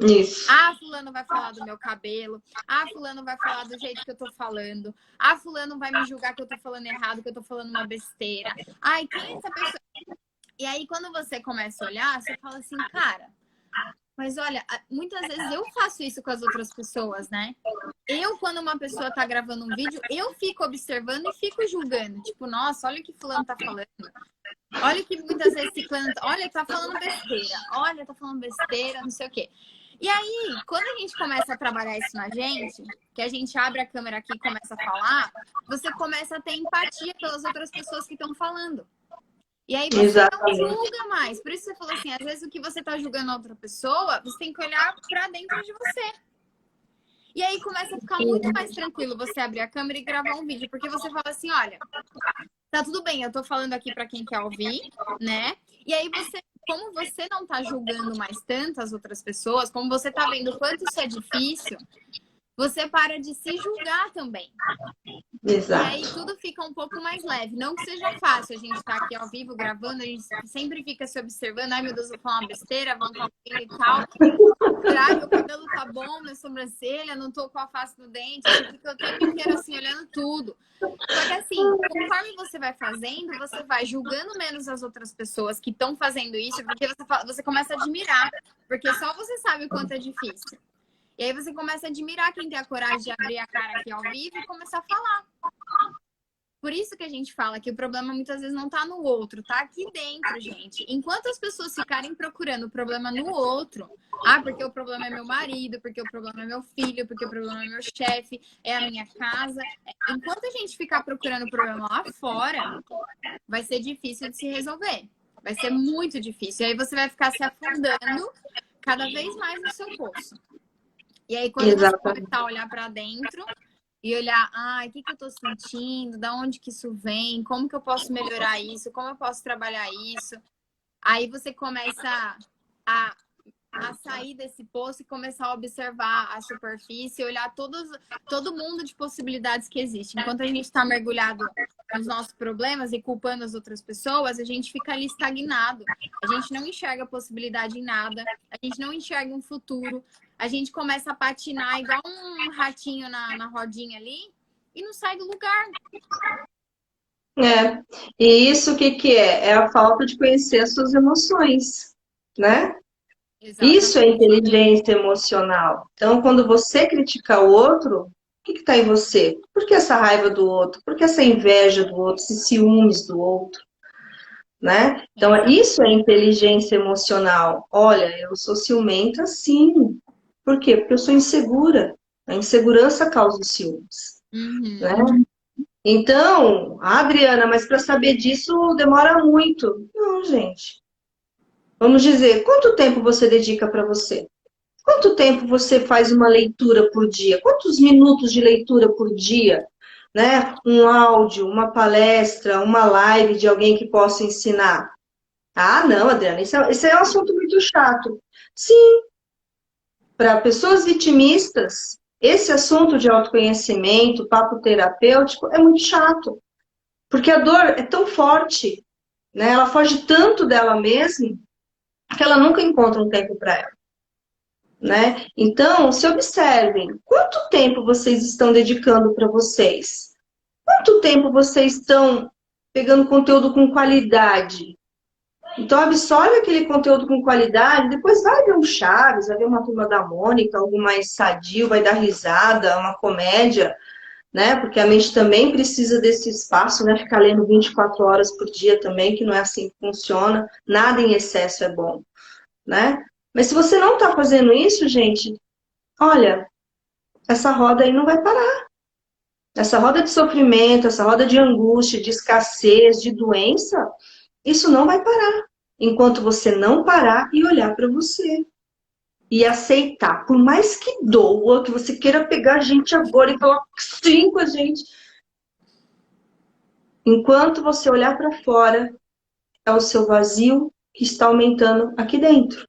A: Isso.
B: Ah, fulano vai falar do meu cabelo. Ah, fulano vai falar do jeito que eu tô falando. Ah, fulano vai me julgar que eu tô falando errado, que eu tô falando uma besteira. Ai, quem é essa pessoa? E aí, quando você começa a olhar, você fala assim, cara, mas olha, muitas vezes eu faço isso com as outras pessoas, né? Eu, quando uma pessoa tá gravando um vídeo, eu fico observando e fico julgando. Tipo, nossa, olha o que fulano tá falando. Olha o que muitas vezes fulano... Olha, tá falando besteira. Olha, tá falando besteira, não sei o quê. E aí, quando a gente começa a trabalhar isso na gente, que a gente abre a câmera aqui e começa a falar, você começa a ter empatia pelas outras pessoas que estão falando. E aí você
A: Exatamente.
B: não julga mais. Por isso você falou assim, às vezes o que você tá julgando a outra pessoa, você tem que olhar pra dentro de você. E aí começa a ficar muito mais tranquilo você abrir a câmera e gravar um vídeo, porque você fala assim, olha, tá tudo bem, eu tô falando aqui pra quem quer ouvir, né? E aí você, como você não tá julgando mais tantas outras pessoas, como você tá vendo o quanto isso é difícil, você para de se julgar também.
A: Exato.
B: E aí tudo fica um pouco mais leve. Não que seja fácil, a gente tá aqui ao vivo gravando, a gente sempre fica se observando. Ai, meu Deus, vou falar uma besteira, vão falar e tal. Será meu cabelo tá bom, minha sobrancelha, não tô com a face no dente. Você fica o tempo inteiro assim, olhando tudo. Só que assim, conforme você vai fazendo, você vai julgando menos as outras pessoas que estão fazendo isso, porque você começa a admirar. Porque só você sabe o quanto é difícil. E aí você começa a admirar quem tem a coragem de abrir a cara aqui ao vivo e começar a falar. Por isso que a gente fala que o problema muitas vezes não tá no outro, tá aqui dentro, gente. Enquanto as pessoas ficarem procurando o problema no outro, porque o problema é meu marido, porque o problema é meu filho, porque o problema é meu chefe, é a minha casa. Enquanto a gente ficar procurando o problema lá fora, vai ser difícil de se resolver. Vai ser muito difícil. E aí você vai ficar se afundando, cada vez mais no seu poço. E aí, quando você
A: Exatamente.
B: começar a olhar para dentro e olhar, o que eu tô sentindo, da onde que isso vem, como que eu posso melhorar isso, como eu posso trabalhar isso, aí você começa a sair desse poço e começar a observar a superfície, olhar todo mundo de possibilidades que existe. Enquanto a gente está mergulhado nos nossos problemas e culpando as outras pessoas, a gente fica ali estagnado. A gente não enxerga possibilidade em nada, a gente não enxerga um futuro, a gente começa a patinar igual um ratinho na rodinha ali e não sai do lugar.
A: É. E isso o que que é? É a falta de conhecer as suas emoções, né? Isso é
B: Exatamente.
A: inteligência emocional. Então, quando você critica o outro, o que está em você? Por que essa raiva do outro? Por que essa inveja do outro? Esses ciúmes do outro? Né? Então, isso é inteligência emocional. Olha, eu sou ciumenta, sim. Por quê? Porque eu sou insegura. A insegurança causa os ciúmes. Né?
B: Uhum.
A: Então, Adriana, mas para saber disso demora muito. Não, gente. Vamos dizer, quanto tempo você dedica para você? Quanto tempo você faz uma leitura por dia? Quantos minutos de leitura por dia? Né? Um áudio, uma palestra, uma live de alguém que possa ensinar? Ah, não, Adriana, isso é um assunto muito chato. Sim, para pessoas vitimistas, esse assunto de autoconhecimento, papo terapêutico, é muito chato. Porque a dor é tão forte, né? Ela foge tanto dela mesma que ela nunca encontra um tempo para ela. Né? Então, se observem, quanto tempo vocês estão dedicando para vocês? Quanto tempo vocês estão pegando conteúdo com qualidade? Então, absorve aquele conteúdo com qualidade, depois vai ver um Chaves, vai ver uma Turma da Mônica, algo mais sadio, vai dar risada, uma comédia, né? Porque a mente também precisa desse espaço, né? Ficar lendo 24 horas por dia também, que não é assim que funciona. Nada em excesso é bom, né? Mas se você não está fazendo isso, gente, olha, essa roda aí não vai parar. Essa roda de sofrimento, essa roda de angústia, de escassez, de doença, isso não vai parar. Enquanto você não parar e olhar para você. E aceitar. Por mais que doa, que você queira pegar a gente agora e falar sim com a gente. Enquanto você olhar para fora, é o seu vazio que está aumentando aqui dentro.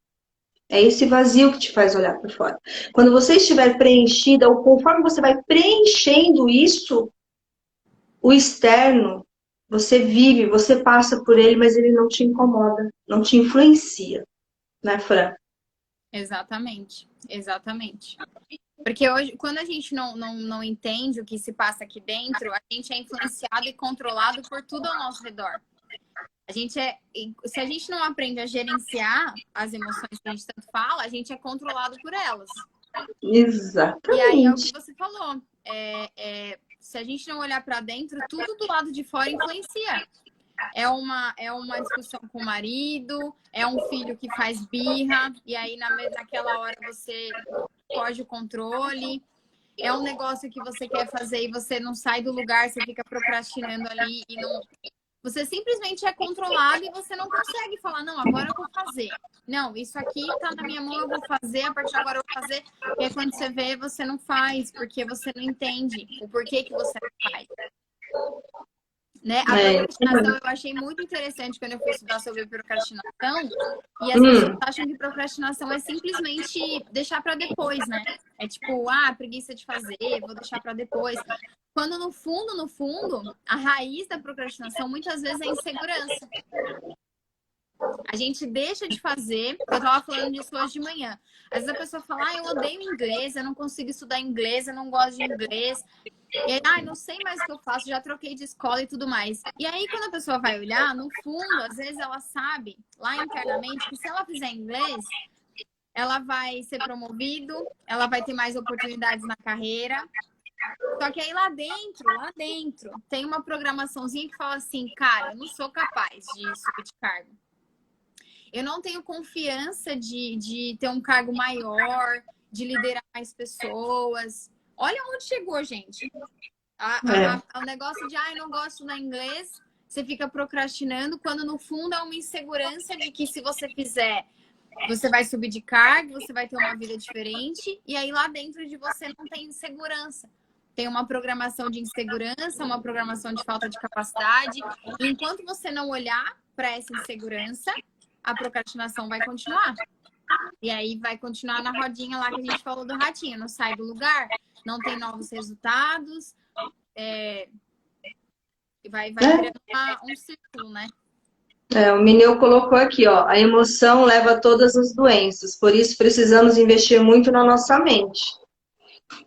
A: É esse vazio que te faz olhar para fora. Quando você estiver preenchida, ou conforme você vai preenchendo isso, o externo, você vive, você passa por ele, mas ele não te incomoda, não te influencia, né, Fran?
B: Exatamente, exatamente. Porque hoje, quando a gente não entende o que se passa aqui dentro, a gente é influenciado e controlado por tudo ao nosso redor. Se a gente não aprende a gerenciar as emoções que a gente tanto fala, a gente é controlado por elas. E aí é o que
A: Exatamente.
B: você falou. Se a gente não olhar para dentro, tudo do lado de fora influencia. É uma discussão com o marido, é um filho que faz birra, e aí naquela hora você foge o controle. É um negócio que você quer fazer e você não sai do lugar, você fica procrastinando ali e não. Você simplesmente é controlado e você não consegue falar, não, agora eu vou fazer. Não, isso aqui tá na minha mão, eu vou fazer, a partir de agora eu vou fazer. E aí quando você vê, você não faz, porque você não entende o porquê que você não faz. Né? A procrastinação eu achei muito interessante quando eu fui estudar sobre procrastinação. E as pessoas acham que procrastinação é simplesmente deixar para depois, né? É tipo, preguiça de fazer, vou deixar para depois. Quando no fundo, a raiz da procrastinação muitas vezes é insegurança. A gente deixa de fazer. Eu tava falando disso hoje de manhã. Às vezes a pessoa fala, eu odeio inglês, eu não consigo estudar inglês, eu não gosto de inglês. E aí, não sei mais o que eu faço, já troquei de escola e tudo mais. E aí, quando a pessoa vai olhar, no fundo, às vezes ela sabe, lá internamente, que se ela fizer inglês, ela vai ser promovido, ela vai ter mais oportunidades na carreira. Só que aí lá dentro, tem uma programaçãozinha que fala assim, cara, eu não sou capaz de subir de cargo. Eu não tenho confiança de ter um cargo maior, de liderar mais pessoas. Olha onde chegou, gente. O negócio de, não gosto da inglês, você fica procrastinando, quando no fundo é uma insegurança de que se você fizer, Você vai subir de cargo, você vai ter uma vida diferente, e aí lá dentro de você não tem segurança. Tem uma programação de insegurança, uma programação de falta de capacidade. E enquanto você não olhar para essa insegurança, a procrastinação vai continuar. E aí vai continuar na rodinha lá que a gente falou do ratinho. Não sai do lugar, não tem novos resultados. Vai virando um círculo, né?
A: O Mineu colocou aqui, ó, a emoção leva a todas as doenças, por isso precisamos investir muito na nossa mente.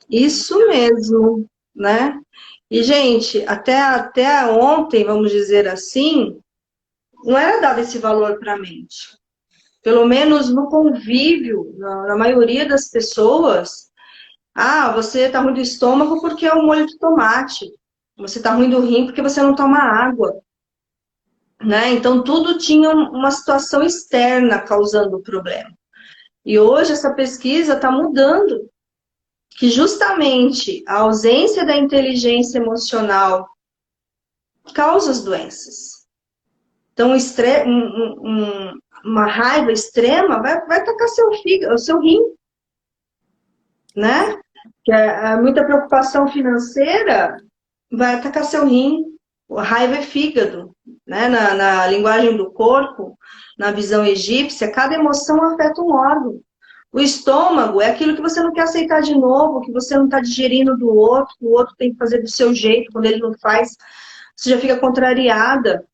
A: Isso mesmo, né? E, gente, até ontem, vamos dizer assim, não era dado esse valor para a mente. Pelo menos no convívio, na maioria das pessoas, você tá ruim do estômago porque é o molho de tomate. Você tá ruim do rim porque você não toma água. Né? Então, tudo tinha uma situação externa causando o problema. E hoje essa pesquisa está mudando, que justamente a ausência da inteligência emocional causa as doenças. Então, uma raiva extrema vai atacar seu fígado, o seu rim, né? Que muita preocupação financeira vai atacar seu rim. A raiva é fígado, né? Na linguagem do corpo, na visão egípcia, cada emoção afeta um órgão. O estômago é aquilo que você não quer aceitar de novo, que você não está digerindo do outro, que o outro tem que fazer do seu jeito, quando ele não faz, você já fica contrariada.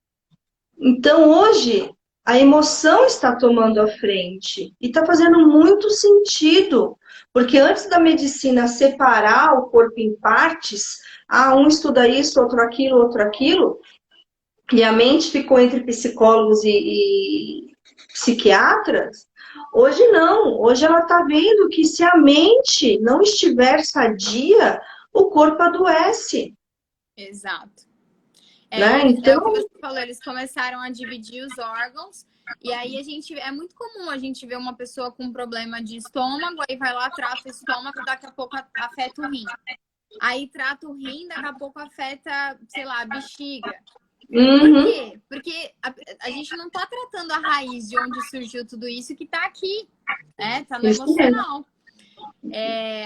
A: Então, hoje, a emoção está tomando a frente e está fazendo muito sentido, porque antes da medicina separar o corpo em partes, um estuda isso, outro aquilo, e a mente ficou entre psicólogos e psiquiatras, hoje não. Hoje ela está vendo que se a mente não estiver sadia, o corpo adoece.
B: Exato.
A: Né?
B: Então, o que você falou, eles começaram a dividir os órgãos, e aí é muito comum a gente ver uma pessoa com problema de estômago, aí vai lá, trata o estômago, daqui a pouco afeta o rim. Aí trata o rim, daqui a pouco afeta, sei lá, a bexiga. Por quê? Porque a gente não tá tratando a raiz de onde surgiu tudo isso que tá aqui, né? Tá no emocional.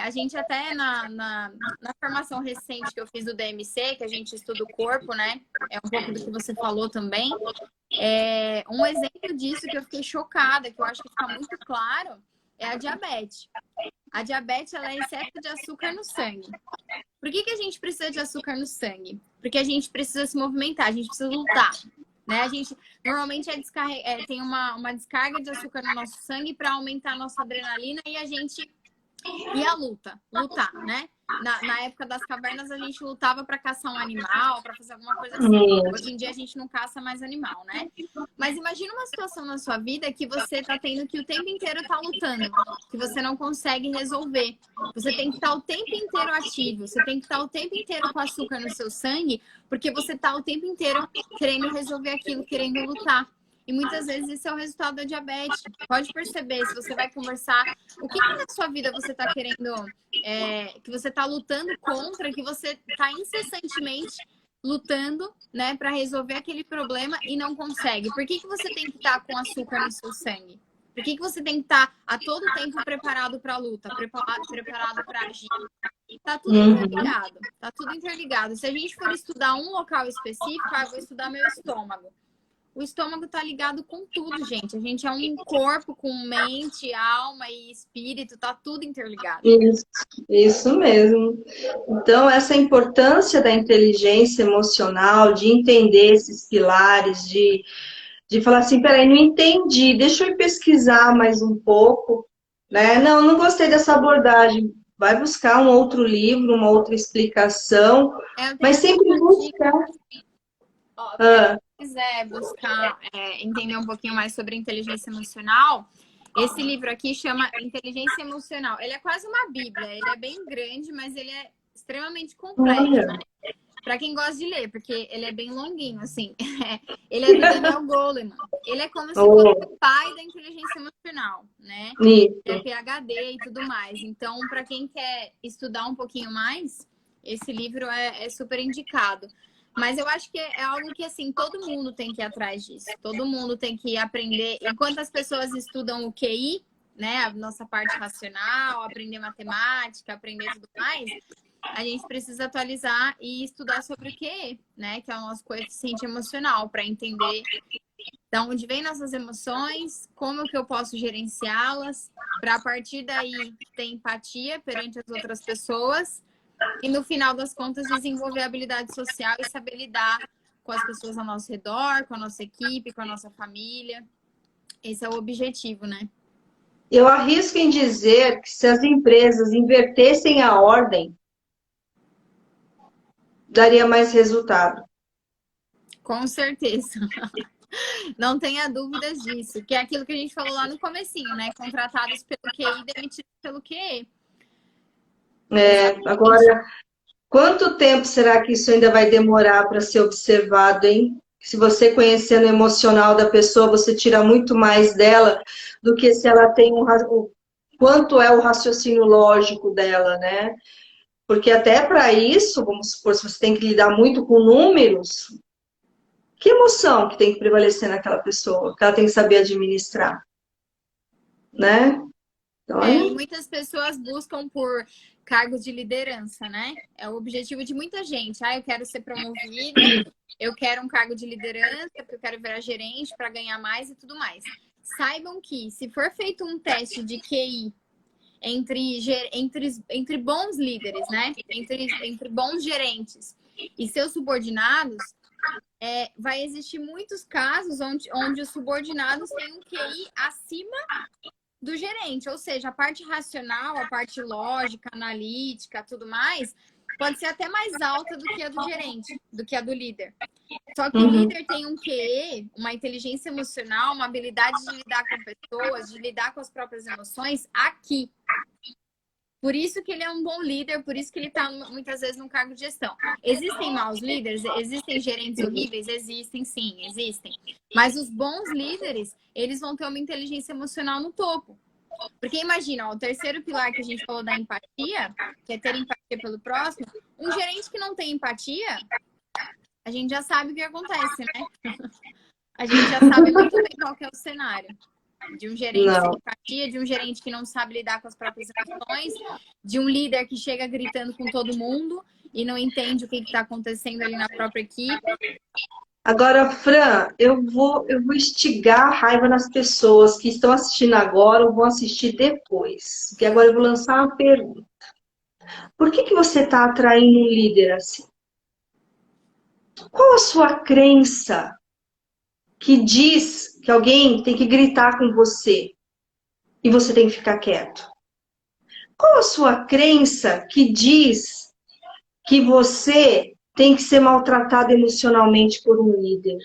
B: A gente até na formação recente que eu fiz do DMC, que a gente estuda o corpo, né? É um pouco do que você falou também. Um exemplo disso que eu fiquei chocada, que eu acho que fica muito claro, é a diabetes. A diabetes, ela é excesso de açúcar no sangue. Por que a gente precisa de açúcar no sangue? Porque a gente precisa se movimentar, a gente precisa lutar. Né? A gente normalmente tem uma descarga de açúcar no nosso sangue para aumentar a nossa adrenalina e a lutar, né? Na época das cavernas, a gente lutava para caçar um animal, para fazer alguma coisa assim. Hoje em dia, a gente não caça mais animal, né? Mas imagina uma situação na sua vida que você tá tendo que o tempo inteiro tá lutando, que você não consegue resolver. Você tem que estar o tempo inteiro ativo, você tem que estar o tempo inteiro com açúcar no seu sangue, porque você tá o tempo inteiro querendo resolver aquilo, querendo lutar. E muitas vezes esse é o resultado da diabetes. Pode perceber, se você vai conversar, o que na sua vida você está querendo, que você está lutando contra, que você está incessantemente lutando, né, para resolver aquele problema e não consegue. Por que você tem que estar com açúcar no seu sangue? Por que você tem que estar a todo tempo preparado para a luta, preparado para agir? Tá tudo interligado, tá tudo interligado. Se a gente for estudar um local específico, eu vou estudar meu estômago. O estômago tá ligado com tudo, gente. A gente é um corpo com mente, alma e espírito, tá tudo interligado.
A: Isso mesmo. Então, essa importância da inteligência emocional, de entender esses pilares, de falar assim, peraí, não entendi, deixa eu pesquisar mais um pouco, né? Não gostei dessa abordagem. Vai buscar um outro livro, uma outra explicação, mas sempre buscar.
B: Quiser buscar entender um pouquinho mais sobre inteligência emocional, esse livro aqui chama Inteligência Emocional. Ele é quase uma bíblia, ele é bem grande, mas ele é extremamente completo, né? Para quem gosta de ler, porque ele é bem longuinho, assim. Ele é do Daniel Goleman. Ele é como se fosse o pai da inteligência emocional, né? Ele é PhD e tudo mais. Então, para quem quer estudar um pouquinho mais, esse livro é super indicado. Mas eu acho que é algo que, assim, todo mundo tem que ir atrás disso. Todo mundo tem que aprender. Enquanto as pessoas estudam o QI, né, a nossa parte racional, aprender matemática, aprender tudo mais, a gente precisa atualizar e estudar sobre o QE, né, que é o nosso coeficiente emocional, para entender de onde vêm nossas emoções, como que eu posso gerenciá-las, para a partir daí ter empatia perante as outras pessoas e, no final das contas, desenvolver habilidade social e saber lidar com as pessoas ao nosso redor, com a nossa equipe, com a nossa família. Esse é o objetivo, né?
A: Eu arrisco em dizer que se as empresas invertessem a ordem, daria mais resultado.
B: Com certeza. Não tenha dúvidas disso. Que é aquilo que a gente falou lá no comecinho, né? Contratados pelo QI, demitidos pelo QE.
A: Agora, quanto tempo será que isso ainda vai demorar para ser observado, hein? Se você conhecendo o emocional da pessoa, você tira muito mais dela do que se ela tem quanto é o raciocínio lógico dela, né? Porque até para isso, vamos supor, se você tem que lidar muito com números, que emoção que tem que prevalecer naquela pessoa, que ela tem que saber administrar, né? Então,
B: E muitas pessoas buscam por cargos de liderança, né? É o objetivo de muita gente. Eu quero ser promovida, eu quero um cargo de liderança, porque eu quero virar gerente para ganhar mais e tudo mais. Saibam que, se for feito um teste de QI entre bons líderes, né? Entre bons gerentes e seus subordinados, vai existir muitos casos onde os subordinados têm um QI acima do gerente, ou seja, a parte racional, a parte lógica, analítica, tudo mais, pode ser até mais alta do que a do gerente, do que a do líder. Só que o líder tem um QE, uma inteligência emocional, uma habilidade de lidar com pessoas, de lidar com as próprias emoções aqui. Por isso que ele é um bom líder, por isso que ele está muitas vezes num cargo de gestão. Existem maus líderes? Existem gerentes horríveis? Existem, sim, existem. Mas os bons líderes, eles vão ter uma inteligência emocional no topo. Porque imagina, o terceiro pilar que a gente falou da empatia, que é ter empatia pelo próximo, um gerente que não tem empatia, a gente já sabe o que acontece, né? A gente já sabe muito bem qual que é o cenário. De um gerente sem empatia, de um gerente que não sabe lidar com as próprias emoções, de um líder que chega gritando com todo mundo e não entende o que está acontecendo ali na própria equipe.
A: Agora, Fran, eu vou instigar a raiva nas pessoas que estão assistindo agora ou vão assistir depois. Porque agora eu vou lançar uma pergunta. Por que você está atraindo um líder assim? Qual a sua crença que diz que alguém tem que gritar com você e você tem que ficar quieto? Qual a sua crença que diz que você tem que ser maltratado emocionalmente por um líder?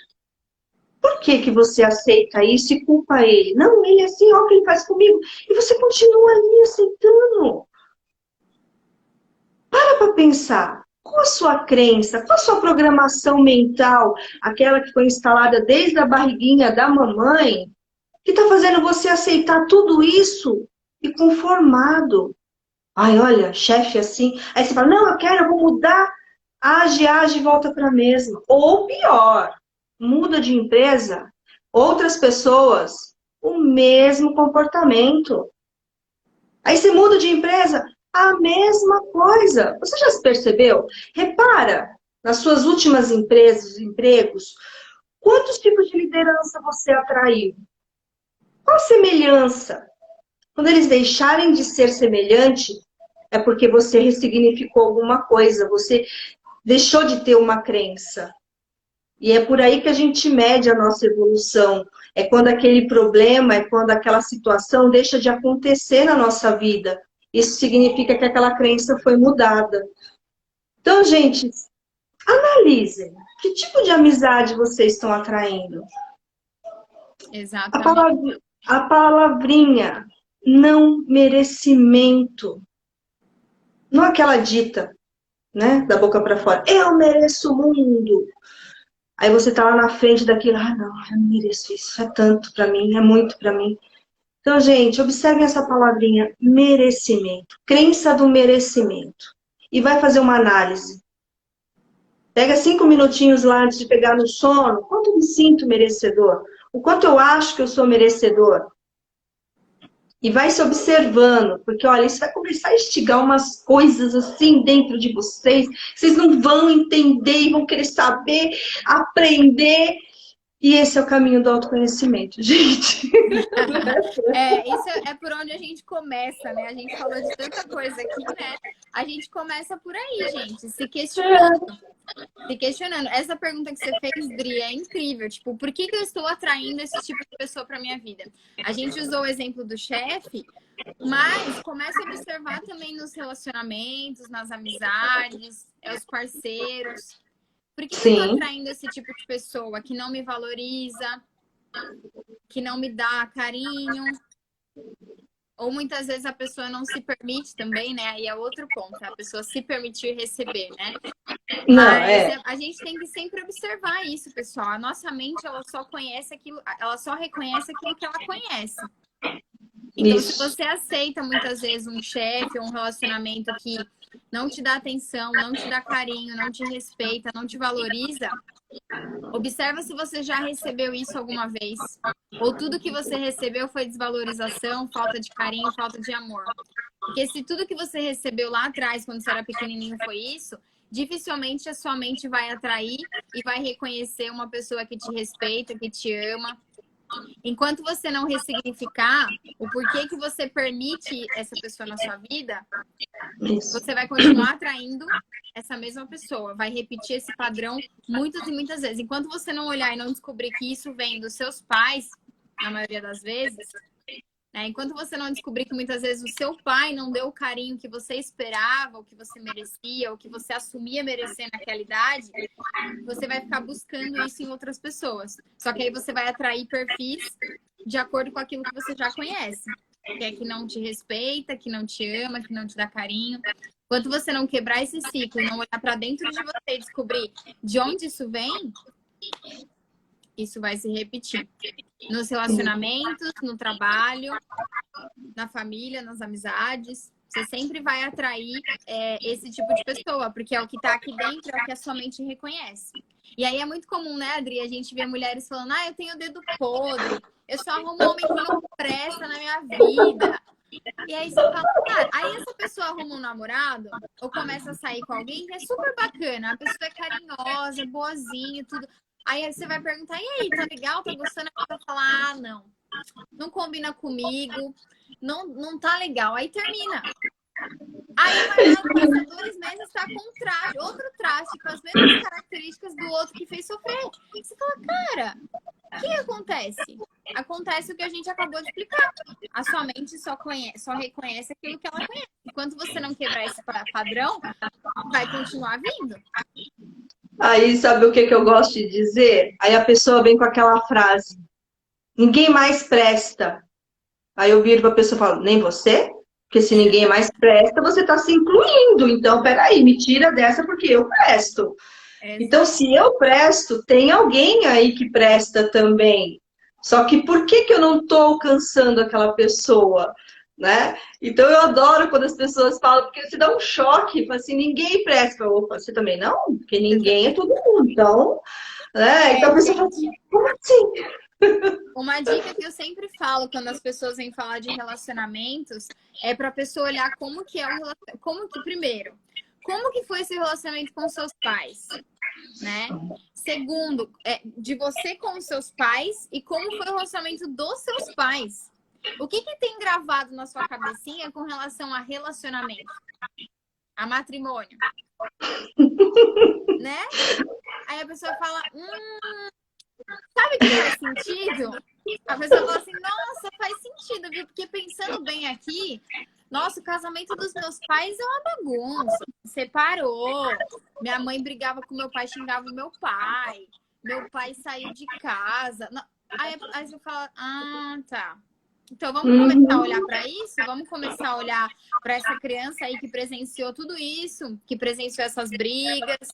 A: Por que você aceita isso e culpa ele? Não, ele é assim, olha o que ele faz comigo. E você continua ali aceitando. Para pensar. Qual a sua crença? Qual a sua programação mental? Aquela que foi instalada desde a barriguinha da mamãe, que está fazendo você aceitar tudo isso e conformado. Ai, olha, chefe assim. Aí você fala, não, eu vou mudar. Age e volta para a mesma. Ou pior, muda de empresa, outras pessoas, o mesmo comportamento. Aí você muda de empresa, a mesma coisa. Você já se percebeu? Repara, nas suas últimas empresas, empregos, quantos tipos de liderança você atraiu? Qual a semelhança? Quando eles deixarem de ser semelhante, é porque você ressignificou alguma coisa, você deixou de ter uma crença. E é por aí que a gente mede a nossa evolução. É quando aquele problema, é quando aquela situação deixa de acontecer na nossa vida. Isso significa que aquela crença foi mudada. Então, gente, analisem. Que tipo de amizade vocês estão atraindo?
B: Exatamente.
A: A palavrinha não merecimento. Não aquela dita, né, da boca para fora. Eu mereço o mundo. Aí você tá lá na frente daquilo, não, eu não mereço isso, é tanto para mim, é muito para mim. Então, gente, observem essa palavrinha, merecimento, crença do merecimento. E vai fazer uma análise. Pega 5 minutinhos lá antes de pegar no sono. Quanto eu me sinto merecedor? O quanto eu acho que eu sou merecedor? E vai se observando, porque olha, isso vai começar a instigar umas coisas assim dentro de vocês. Vocês não vão entender e vão querer saber, aprender. E esse é o caminho do autoconhecimento, gente.
B: Isso é por onde a gente começa, né? A gente falou de tanta coisa aqui, né? A gente começa por aí, gente, se questionando. Se questionando. Essa pergunta que você fez, Dri, é incrível. Tipo, por que eu estou atraindo esse tipo de pessoa para minha vida? A gente usou o exemplo do chefe, mas começa a observar também nos relacionamentos, nas amizades, os parceiros. Por que eu estou atraindo esse tipo de pessoa que não me valoriza, que não me dá carinho? Ou muitas vezes a pessoa não se permite também, né? Aí é outro ponto, a pessoa se permitir receber, né? Mas a gente tem que sempre observar isso, pessoal. A nossa mente, ela só conhece aquilo, ela só reconhece aquilo que ela conhece. Então, se você aceita muitas vezes um chefe ou um relacionamento que não te dá atenção, não te dá carinho, não te respeita, não te valoriza, observa se você já recebeu isso alguma vez. Ou tudo que você recebeu foi desvalorização, falta de carinho, falta de amor. Porque se tudo que você recebeu lá atrás, quando você era pequenininho, foi isso, dificilmente a sua mente vai atrair e vai reconhecer uma pessoa que te respeita, que te ama. Enquanto você não ressignificar o porquê que você permite essa pessoa na sua vida, você vai continuar atraindo essa mesma pessoa, vai repetir esse padrão muitas e muitas vezes. Enquanto você não olhar e não descobrir que isso vem dos seus pais, na maioria das vezes, né? Enquanto você não descobrir que muitas vezes o seu pai não deu o carinho que você esperava, ou que você merecia, ou que você assumia merecer naquela idade, você vai ficar buscando isso em outras pessoas. Só que aí você vai atrair perfis de acordo com aquilo que você já conhece. Que é que não te respeita, que não te ama, que não te dá carinho. Enquanto você não quebrar esse ciclo e não olhar para dentro de você e descobrir de onde isso vem, isso vai se repetir. Nos relacionamentos, no trabalho, na família, nas amizades. Você sempre vai atrair esse tipo de pessoa, porque é o que está aqui dentro, é o que a sua mente reconhece. E aí é muito comum, né, Adri? A gente vê mulheres falando, eu tenho o dedo podre, eu só arrumo um homem que não presta na minha vida. E aí você fala, cara, aí essa pessoa arruma um namorado, ou começa a sair com alguém que é super bacana, a pessoa é carinhosa, boazinha, tudo. Aí você vai perguntar, e aí, tá legal, tá gostando? Ela vai falar, não combina comigo, não tá legal. Aí termina. Aí vai lá, passa 2 meses, tá com um traje, outro traje, com as mesmas características do outro que fez sofrer. E você fala, cara, o que acontece? Acontece o que a gente acabou de explicar. A sua mente só reconhece aquilo que ela conhece. Enquanto você não quebrar esse padrão, vai continuar vindo.
A: Aí, sabe o que eu gosto de dizer? Aí a pessoa vem com aquela frase, ninguém mais presta. Aí eu viro para a pessoa e falo, nem você? Porque se ninguém mais presta, você está se incluindo. Então, peraí, me tira dessa porque eu presto. Então, se eu presto, tem alguém aí que presta também. Só que por que eu não estou alcançando aquela pessoa? Né? Então, eu adoro quando as pessoas falam, porque se dá um choque, fala assim, ninguém presta. Opa, você também não? Porque ninguém é todo mundo. Então, né? Então a pessoa fala assim, como assim?
B: Uma dica que eu sempre falo quando as pessoas vêm falar de relacionamentos é para a pessoa olhar como que é o relacionamento. Primeiro, como que foi esse relacionamento com seus pais, né? Segundo, de você com os seus pais e como foi o relacionamento dos seus pais. O que tem gravado na sua cabecinha com relação a relacionamento? A matrimônio? Né? Aí a pessoa fala, sabe que faz sentido? A pessoa fala assim, nossa, faz sentido, viu? Porque pensando bem aqui, nossa, o casamento dos meus pais é uma bagunça. Separou. Minha mãe brigava com meu pai, xingava o meu pai. Meu pai saiu de casa. Aí você fala, tá. Então, vamos começar a olhar para isso? Vamos começar a olhar para essa criança aí que presenciou tudo isso, que presenciou essas brigas,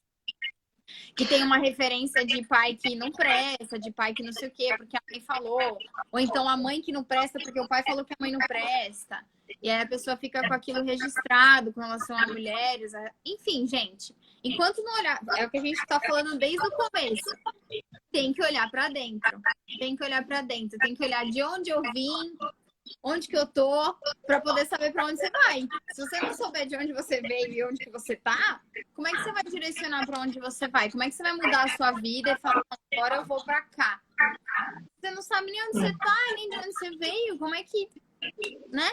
B: que tem uma referência de pai que não presta, de pai que não sei o quê, porque a mãe falou. Ou então a mãe que não presta porque o pai falou que a mãe não presta. E aí a pessoa fica com aquilo registrado com relação a mulheres. Enfim, gente, enquanto não olhar... É o que a gente está falando desde o começo. Tem que olhar para dentro. Tem que olhar para dentro. Tem que olhar de onde eu vim, onde que eu tô, para poder saber para onde você vai. Se você não souber de onde você veio e onde que você tá, como é que você vai direcionar para onde você vai? Como é que você vai mudar a sua vida e falar, agora eu vou para cá? Você não sabe nem onde você tá, nem de onde você veio. Como é que, né?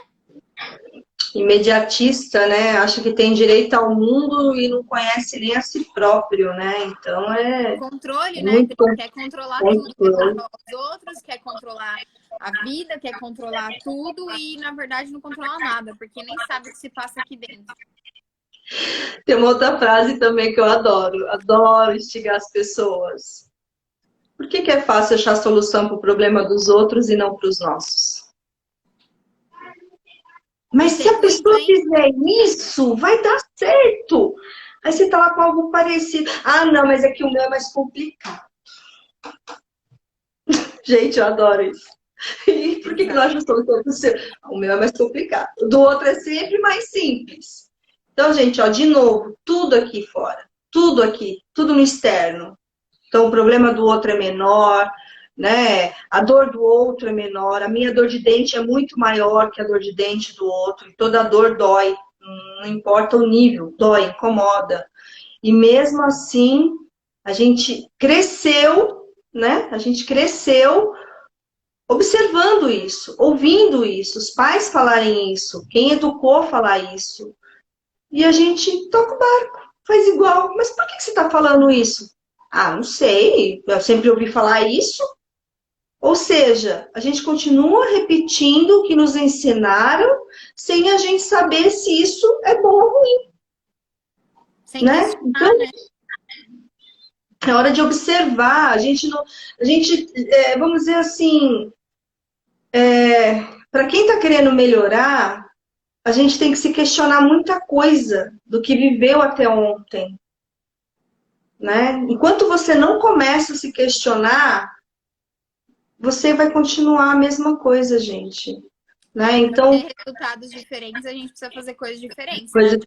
A: Imediatista, né? Acha que tem direito ao mundo e não conhece nem a si próprio, né? Então
B: Controle,
A: é
B: né?
A: muito
B: Quer controlar tudo, quer controlar os outros, quer controlar a vida, quer controlar tudo e, na verdade, não controla nada, porque nem sabe o que se passa aqui dentro.
A: Tem uma outra frase também que eu adoro instigar as pessoas. Por que é fácil achar solução para o problema dos outros e não para os nossos? Mas se a pessoa fizer isso, vai dar certo. Aí você tá lá com algo parecido. Ah, não, mas é que o meu é mais complicado. Gente, eu adoro isso. E por que nós não estamos falando do seu? O meu é mais complicado. O do outro é sempre mais simples. Então, gente, ó, de novo, tudo aqui fora. Tudo aqui, tudo no externo. Então, o problema do outro é menor, né? A dor do outro é menor. A minha dor de dente é muito maior que a dor de dente do outro. E toda dor dói. Não importa o nível, dói, incomoda. E mesmo assim, a gente cresceu, né? A gente cresceu observando isso, ouvindo isso, os pais falarem isso, quem educou falar isso. E a gente toca o barco, faz igual. Mas por que você está falando isso? Ah, não sei, eu sempre ouvi falar isso. Ou seja, a gente continua repetindo o que nos ensinaram sem a gente saber se isso é bom ou ruim.
B: Sem
A: né?
B: questionar,
A: Então,
B: né?
A: é hora de observar. A gente não, vamos dizer assim, para quem está querendo melhorar, a gente tem que se questionar muita coisa do que viveu até ontem. Né? Enquanto você não começa a se questionar, você vai continuar a mesma coisa, gente. Né? Então,
B: para ter resultados diferentes, a gente precisa fazer coisas diferentes,
A: coisa...
B: né?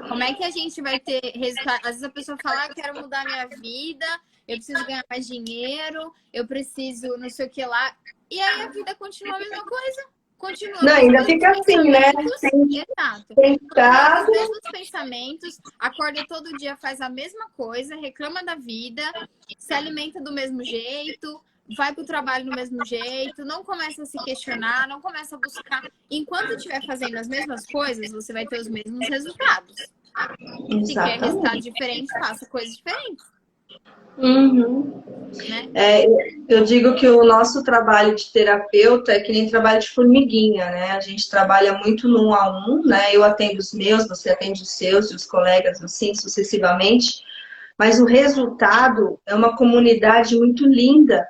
B: Como é que a gente vai ter resultado? Às vezes a pessoa fala, eu quero mudar minha vida, eu preciso ganhar mais dinheiro, eu preciso não sei o que lá. E aí a vida continua a mesma coisa. Continua
A: não,
B: com
A: ainda fica assim, né?
B: Exato.
A: Tentado.
B: Os mesmos pensamentos, acorda todo dia, faz a mesma coisa, reclama da vida, se alimenta do mesmo jeito, vai para o trabalho do mesmo jeito, não começa a se questionar, não começa a buscar. Enquanto estiver fazendo as mesmas coisas, você vai ter os mesmos resultados. Se quer resultado diferente, faça coisas diferentes.
A: Uhum.
B: Né?
A: Eu digo que o nosso trabalho de terapeuta é que nem trabalho de formiguinha, né? A gente trabalha muito no 1 a 1, né? Eu atendo os meus, você atende os seus e os colegas, assim, sucessivamente. Mas o resultado é uma comunidade muito linda,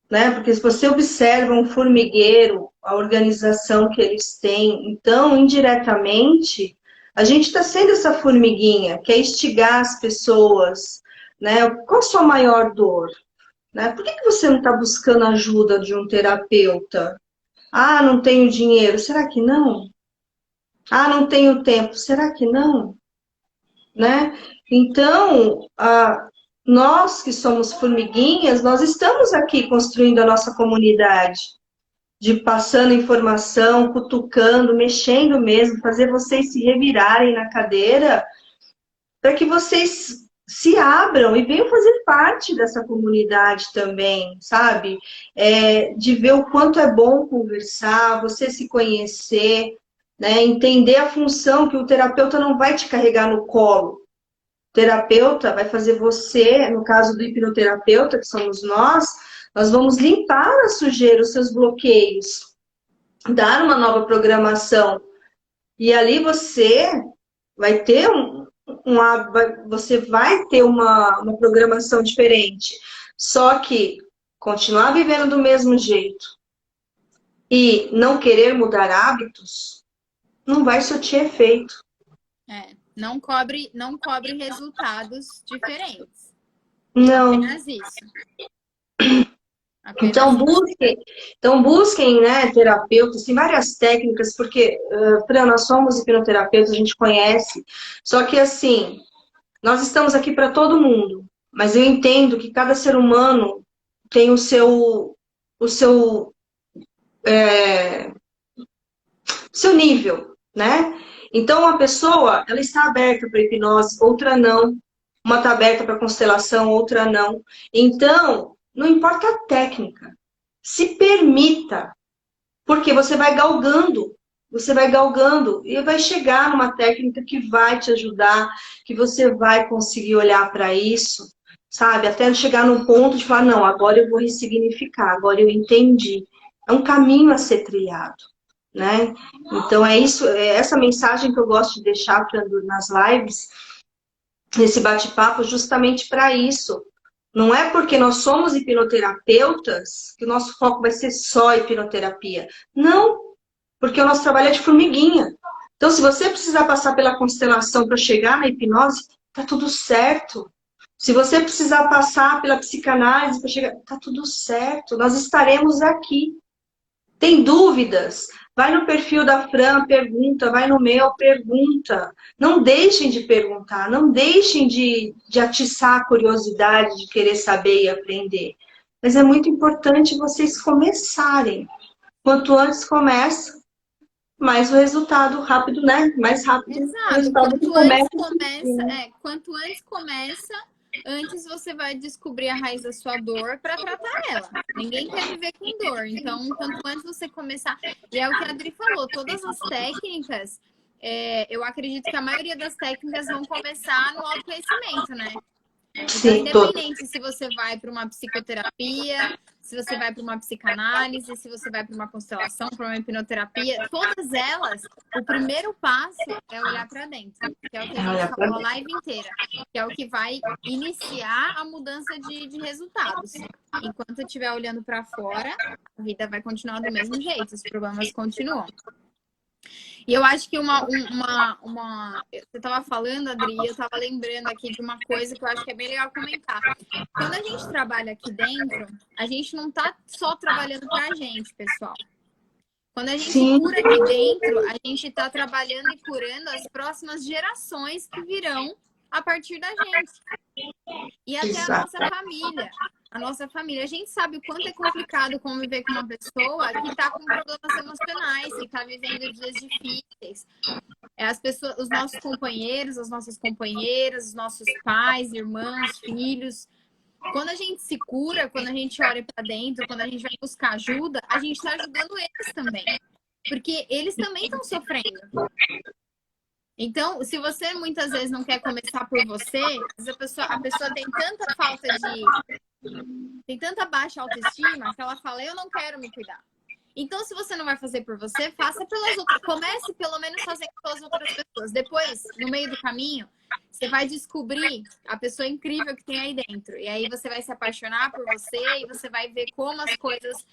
A: né? Porque se você observa um formigueiro, a organização que eles têm, então, indiretamente, a gente está sendo essa formiguinha, que é instigar as pessoas, né? Qual a sua maior dor? Né? Por que você não está buscando ajuda de um terapeuta? Ah, não tenho dinheiro. Será que não? Ah, não tenho tempo. Será que não? Né? Então, nós que somos formiguinhas, nós estamos aqui construindo a nossa comunidade, de passando informação, cutucando, mexendo mesmo, fazer vocês se revirarem na cadeira, para que vocês se abram e venham fazer parte dessa comunidade também, sabe? De ver o quanto é bom conversar, você se conhecer, né? Entender a função que o terapeuta não vai te carregar no colo. O terapeuta vai fazer você, no caso do hipnoterapeuta, que somos nós vamos limpar a sujeira, os seus bloqueios, dar uma nova programação. E ali você vai ter você vai ter uma programação diferente. Só que continuar vivendo do mesmo jeito e não querer mudar hábitos não vai surtir efeito.
B: Não cobre resultados diferentes.
A: Não.
B: Apenas isso. Apenas
A: Então
B: isso.
A: busquem, né, terapeutas, tem várias técnicas, porque, Fran, nós somos hipnoterapeutas, a gente conhece, só que assim, nós estamos aqui para todo mundo, mas eu entendo que cada ser humano tem o seu nível, né? Então, uma pessoa, ela está aberta para hipnose, outra não. Uma está aberta para constelação, outra não. Então, não importa a técnica. Se permita, porque você vai galgando e vai chegar numa técnica que vai te ajudar, que você vai conseguir olhar para isso, sabe? Até chegar num ponto de falar, não, agora eu vou ressignificar, agora eu entendi. É um caminho a ser trilhado, né? Então é isso, é essa mensagem que eu gosto de deixar nas lives, nesse bate-papo, justamente para isso. Não é porque nós somos hipnoterapeutas que o nosso foco vai ser só hipnoterapia. Não, porque o nosso trabalho é de formiguinha. Então, se você precisar passar pela constelação para chegar na hipnose, tá tudo certo. Se você precisar passar pela psicanálise para chegar, tá tudo certo. Nós estaremos aqui. Tem dúvidas? Vai no perfil da Fran, pergunta. Vai no meu, pergunta. Não deixem de perguntar. Não deixem de atiçar a curiosidade, de querer saber e aprender. Mas é muito importante vocês começarem. Quanto antes começa, mais o resultado rápido, né? Mais rápido o
B: Exato.
A: resultado que começa.
B: Quanto antes começa, antes você vai descobrir a raiz da sua dor para tratar ela. Ninguém quer viver com dor. Então, quanto antes você começar. E é o que a Adri falou, todas as técnicas, eu acredito que a maioria das técnicas vão começar no autoconhecimento, né? Então,
A: Sim,
B: independente se você vai para uma psicoterapia, se você vai para uma psicanálise, se você vai para uma constelação, para uma hipnoterapia, todas elas, o primeiro passo é olhar para dentro, que é o que a gente falou a live inteira, que é o que vai iniciar a mudança de resultados. Enquanto eu estiver olhando para fora, a vida vai continuar do mesmo jeito, os problemas continuam. E eu acho que você estava falando, Adri, eu estava lembrando aqui de uma coisa que eu acho que é bem legal comentar. Quando a gente trabalha aqui dentro, a gente não está só trabalhando para a gente, pessoal. Quando a gente
A: sim,
B: cura aqui dentro, a gente está trabalhando e curando as próximas gerações que virão a partir da gente. E até a nossa família. A nossa família. A gente sabe o quanto é complicado conviver com uma pessoa que está com problemas emocionais, que está vivendo dias difíceis. As pessoas, os nossos companheiros, as nossas companheiras, os nossos pais, irmãos, filhos. Quando a gente se cura, quando a gente olha para dentro, quando a gente vai buscar ajuda, a gente está ajudando eles também. Porque eles também estão sofrendo. Então, se você muitas vezes não quer começar por você, a pessoa tem tanta tem tanta baixa autoestima que ela fala, eu não quero me cuidar. Então, se você não vai fazer por você, faça pelas outras. Comece pelo menos fazendo pelas outras pessoas. Depois, no meio do caminho, você vai descobrir a pessoa incrível que tem aí dentro. E aí você vai se apaixonar por você e você vai ver como as coisas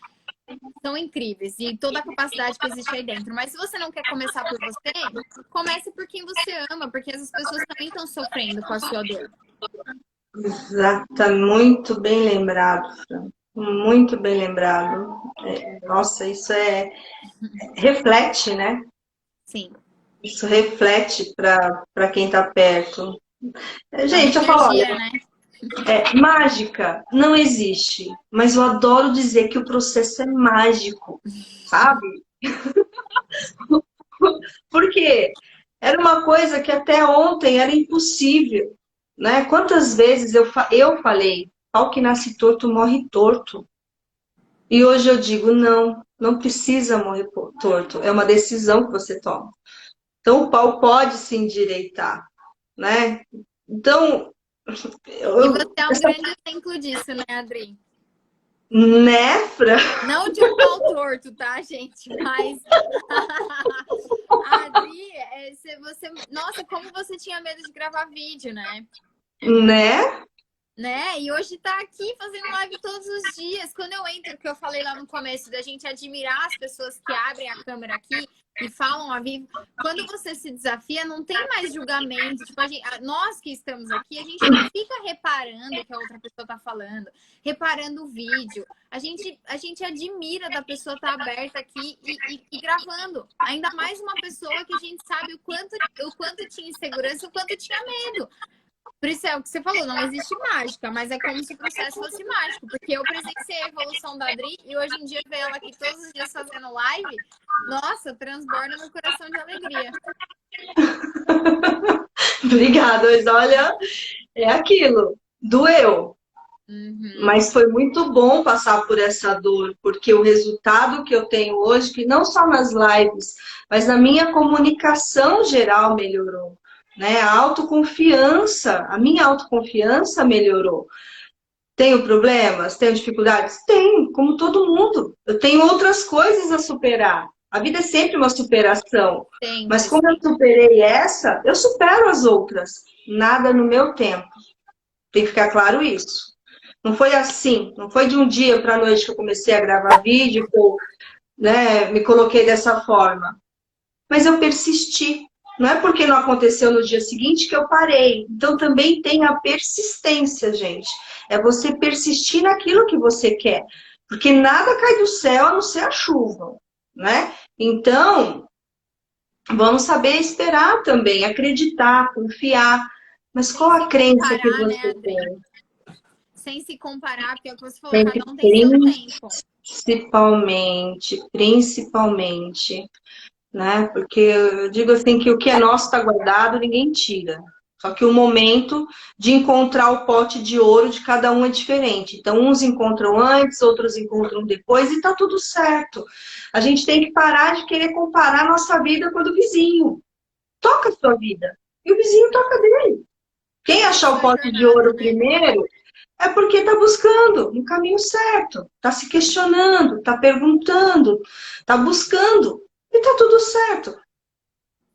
B: são incríveis e toda a capacidade que existe aí dentro. Mas se você não quer começar por você, comece por quem você ama, porque essas pessoas também estão sofrendo com a sua dor.
A: exata, muito bem lembrado, Fran. Muito bem lembrado. Nossa, isso reflete, né?
B: Sim.
A: Isso reflete para quem está perto.
B: É uma
A: Gente, eu falo, olha,
B: energia, né?
A: mágica não existe, mas eu adoro dizer que o processo é mágico, sabe? Porque era uma coisa que até ontem era impossível, né? Quantas vezes eu falei, pau que nasce torto morre torto. E hoje eu digo, não, não precisa morrer torto, é uma decisão que você toma. Então o pau pode se endireitar, né? Então,
B: E você é um grande exemplo disso, né, Adri?
A: né, Fran?
B: Não de um pau torto, tá, gente? Mas Adri, nossa, como você tinha medo de gravar vídeo, né?
A: Né?
B: Né? E hoje tá aqui fazendo live todos os dias. Quando eu entro, que eu falei lá no começo, da gente admirar as pessoas que abrem a câmera aqui, e falam a vivo. Quando você se desafia, não tem mais julgamento. Tipo, nós que estamos aqui, a gente não fica reparando o que a outra pessoa tá falando, reparando o vídeo. A gente admira da pessoa estar aberta aqui e gravando. Ainda mais uma pessoa que a gente sabe o quanto tinha insegurança, o quanto tinha medo. Por isso é o que você falou, não existe mágica, mas é como se o processo fosse mágico, porque eu presenciei a evolução da Adri e hoje em dia ver ela aqui todos os dias fazendo live, nossa, transborda meu coração de alegria.
A: Obrigada, mas olha, é aquilo, doeu. Mas foi muito bom passar por essa dor, porque o resultado que eu tenho hoje, que não só nas lives, mas na minha comunicação geral melhorou. Né? A minha autoconfiança melhorou. Tenho problemas? Tenho dificuldades? Tenho, como todo mundo. Eu tenho outras coisas a superar. A vida é sempre uma superação. Sempre. Mas como eu superei essa, eu supero as outras. Nada no meu tempo. Tem que ficar claro isso. Não foi assim, não foi de um dia para a noite que eu comecei a gravar vídeo, que eu, né, me coloquei dessa forma. Mas eu persisti. Não é porque não aconteceu no dia seguinte que eu parei. Então também tem a persistência, gente. É você persistir naquilo que você quer. Porque nada cai do céu a não ser a chuva, né? Então, vamos saber esperar também, acreditar, confiar. Mas qual a crença que você tem?
B: Sem se comparar, porque é o que você falou, cada um tem seu tempo.
A: Principalmente. Né? Porque eu digo assim que o que é nosso está guardado, ninguém tira. Só que o momento de encontrar o pote de ouro de cada um é diferente. Então, uns encontram antes, outros encontram depois e tá tudo certo. A gente tem que parar de querer comparar a nossa vida com a do vizinho. Toca a sua vida. E o vizinho toca dele. Quem achar o pote de ouro primeiro é porque está buscando no caminho certo. Está se questionando, está perguntando, está buscando. E tá tudo certo,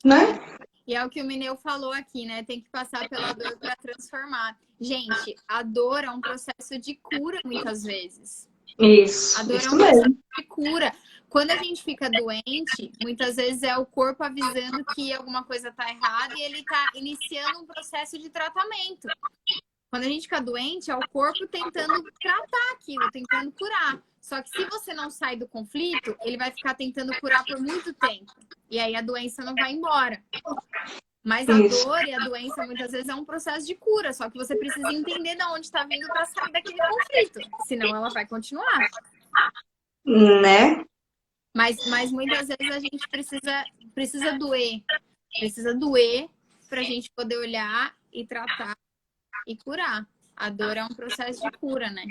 A: né?
B: E é o que o Mineu falou aqui, né? Tem que passar pela dor para transformar. Gente, a dor é um processo de cura, muitas vezes.
A: Isso.
B: A dor
A: isso
B: é um
A: mesmo.
B: processo de cura. Quando a gente fica doente, muitas vezes é o corpo avisando que alguma coisa tá errada e ele tá iniciando um processo de tratamento. Quando a gente fica doente, é o corpo tentando tratar aquilo, tentando curar. Só que se você não sai do conflito, ele vai ficar tentando curar por muito tempo. E aí a doença não vai embora. Mas a dor e a doença, muitas vezes, é um processo de cura. Só que você precisa entender de onde está vindo para sair daquele conflito. Senão ela vai continuar.
A: Né?
B: Mas muitas vezes a gente precisa doer. Precisa doer para a gente poder olhar e tratar e curar. A dor é um processo de cura, né?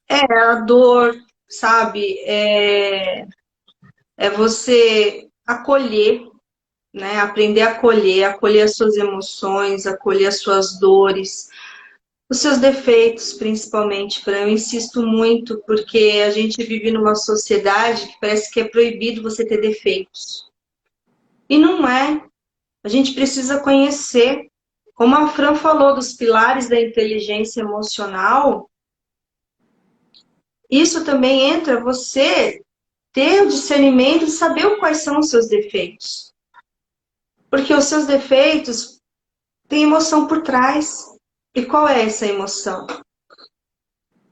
A: A dor, sabe? É você acolher, né? Aprender a acolher as suas emoções, acolher as suas dores, os seus defeitos, principalmente. Eu insisto muito, porque a gente vive numa sociedade que parece que é proibido você ter defeitos. E não é. A gente precisa conhecer. Como a Fran falou dos pilares da inteligência emocional, isso também entra você ter o discernimento de saber quais são os seus defeitos. Porque os seus defeitos têm emoção por trás. E qual é essa emoção?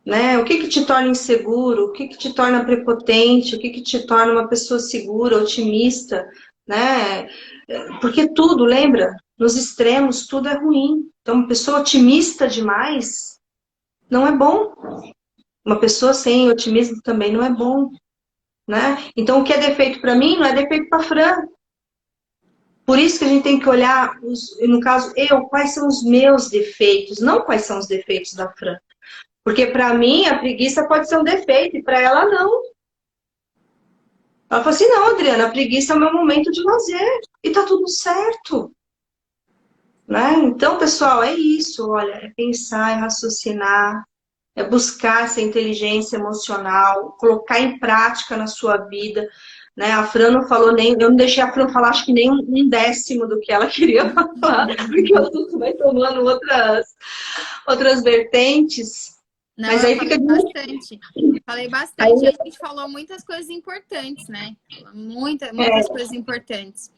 A: Né? O que te torna inseguro? O que te torna prepotente? O que te torna uma pessoa segura, otimista? Né? Porque tudo, lembra? Nos extremos, tudo é ruim. Então, uma pessoa otimista demais não é bom. Uma pessoa sem otimismo também não é bom. Né? Então, o que é defeito para mim não é defeito para Fran. Por isso que a gente tem que olhar, no caso, quais são os meus defeitos, não quais são os defeitos da Fran. Porque para mim a preguiça pode ser um defeito e para ela não. Ela falou assim, não, Adriana, a preguiça é o meu momento de lazer e tá tudo certo. Né? Então, pessoal, é isso, olha, é pensar, é raciocinar, é buscar essa inteligência emocional, colocar em prática na sua vida. Né? A Fran não falou eu não deixei a Fran falar acho que nem um décimo do que ela queria falar, porque o assunto vai tomando outras vertentes.
B: Não,
A: Mas
B: eu
A: aí
B: falei
A: fica...
B: bastante. Falei
A: Aí,
B: bastante e a gente falou muitas coisas importantes, né? Muitas coisas importantes.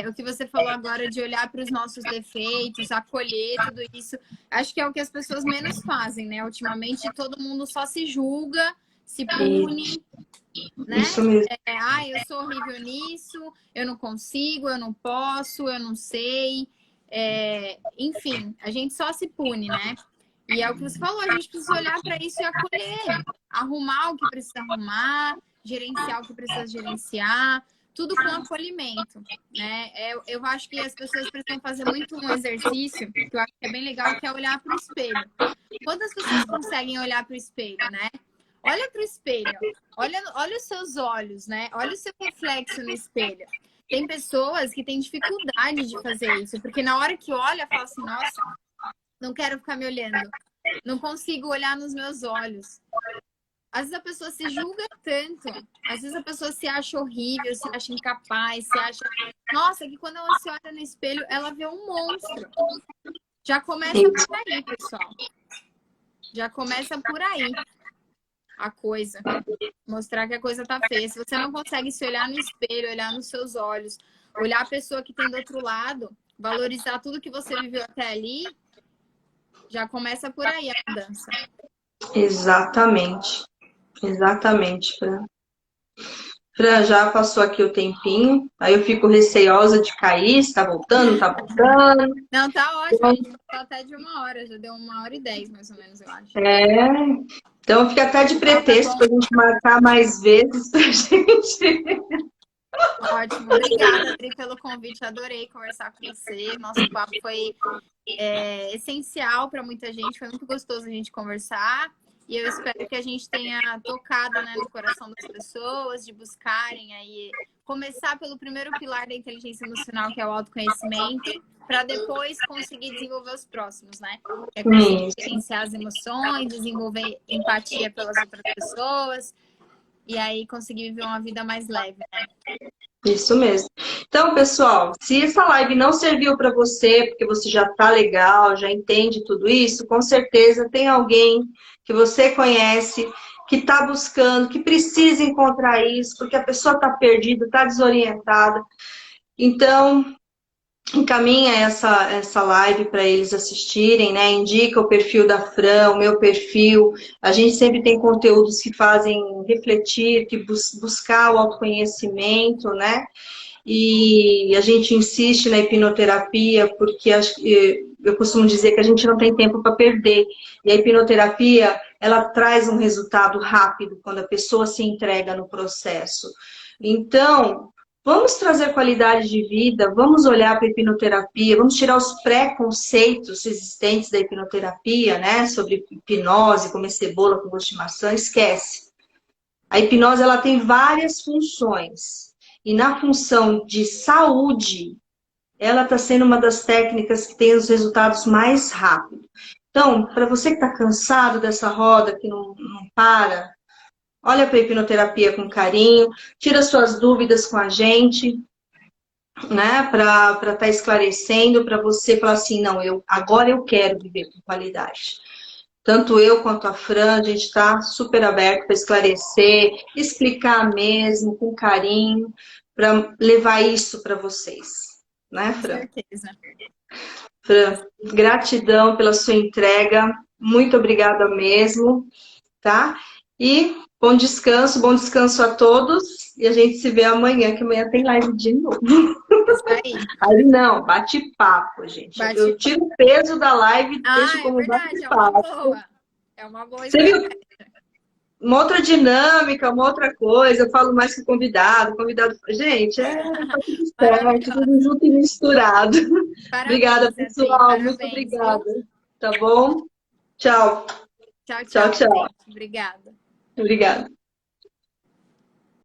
B: O que você falou agora de olhar para os nossos defeitos, acolher tudo isso, acho que é o que as pessoas menos fazem, né? Ultimamente todo mundo só se julga, se pune, né?
A: isso mesmo.
B: Eu sou horrível nisso, eu não consigo, eu não posso, eu não sei. Enfim, a gente só se pune, né? E é o que você falou, a gente precisa olhar para isso e acolher, arrumar o que precisa arrumar, gerenciar o que precisa gerenciar, tudo com acolhimento, né? Eu acho que as pessoas precisam fazer muito um exercício, que eu acho que é bem legal, que é olhar para o espelho. Quantas pessoas conseguem olhar para o espelho, né? Olha para o espelho, olha os seus olhos, né? Olha o seu reflexo no espelho. Tem pessoas que têm dificuldade de fazer isso, porque na hora que olha, fala assim, nossa, não quero ficar me olhando. Não consigo olhar nos meus olhos. Às vezes a pessoa se julga tanto. Às vezes a pessoa se acha horrível, se acha incapaz, se acha... Nossa, que quando ela se olha no espelho, ela vê um monstro. Já começa por aí, pessoal. Já começa por aí a coisa. Mostrar que a coisa tá feia. Se você não consegue se olhar no espelho, olhar nos seus olhos, olhar a pessoa que tem do outro lado, valorizar tudo que você viveu até ali, já começa por aí a mudança.
A: Exatamente. Exatamente, Fran. Fran, já passou aqui o tempinho, aí eu fico receosa de cair, se tá voltando, não tá voltando.
B: Não, tá ótimo, a gente passou até de 1 hora, já deu 1h10, mais ou menos, eu acho.
A: Então fica até de pretexto pra gente marcar mais vezes pra gente.
B: Ótimo, obrigada, Adri, pelo convite, adorei conversar com você, nosso papo foi essencial para muita gente, foi muito gostoso a gente conversar. E eu espero que a gente tenha tocado, né, no coração das pessoas, de buscarem aí, começar pelo primeiro pilar da inteligência emocional, que é o autoconhecimento, para depois conseguir desenvolver os próximos, né? É conseguir gerenciar as emoções, desenvolver empatia pelas outras pessoas, e aí conseguir viver uma vida mais leve, né?
A: Isso mesmo. Então, pessoal, se essa live não serviu para você, porque você já tá legal, já entende tudo isso, com certeza tem alguém que você conhece, que está buscando, que precisa encontrar isso, porque a pessoa está perdida, está desorientada. Então, encaminha essa live para eles assistirem, né? Indica o perfil da Fran, o meu perfil. A gente sempre tem conteúdos que fazem refletir, que buscar o autoconhecimento, né? E a gente insiste na hipnoterapia porque eu costumo dizer que a gente não tem tempo para perder. E a hipnoterapia, ela traz um resultado rápido quando a pessoa se entrega no processo. Então, vamos trazer qualidade de vida, vamos olhar para a hipnoterapia, vamos tirar os preconceitos existentes da hipnoterapia, né? Sobre hipnose, comer cebola com gosto de maçã, esquece. A hipnose, ela tem várias funções. E na função de saúde, ela está sendo uma das técnicas que tem os resultados mais rápidos. Então, para você que está cansado dessa roda, que não para, olha para a hipnoterapia com carinho, tira suas dúvidas com a gente, né? Para estar esclarecendo, para você falar assim, não, agora eu quero viver com qualidade. Tanto eu quanto a Fran, a gente está super aberto para esclarecer, explicar mesmo, com carinho, para levar isso para vocês. Né, Fran?
B: Com certeza.
A: Fran, gratidão pela sua entrega. Muito obrigada mesmo, tá? E bom descanso a todos. E a gente se vê amanhã, que amanhã tem live de novo.
B: Isso aí.
A: Aí não, bate-papo, gente. Eu tiro o peso da live e deixo como bate-papo.
B: É uma boa
A: Você viu?
B: estratégia.
A: Uma outra dinâmica, uma outra coisa. Eu falo mais que o convidado. Gente, tá tudo certo, tudo junto e misturado.
B: Parabéns,
A: Obrigada, pessoal.
B: Parabéns,
A: muito obrigada. Tá bom? Tchau.
B: Tchau, tchau.
A: Tchau, tchau.
B: Obrigada.
A: Obrigada.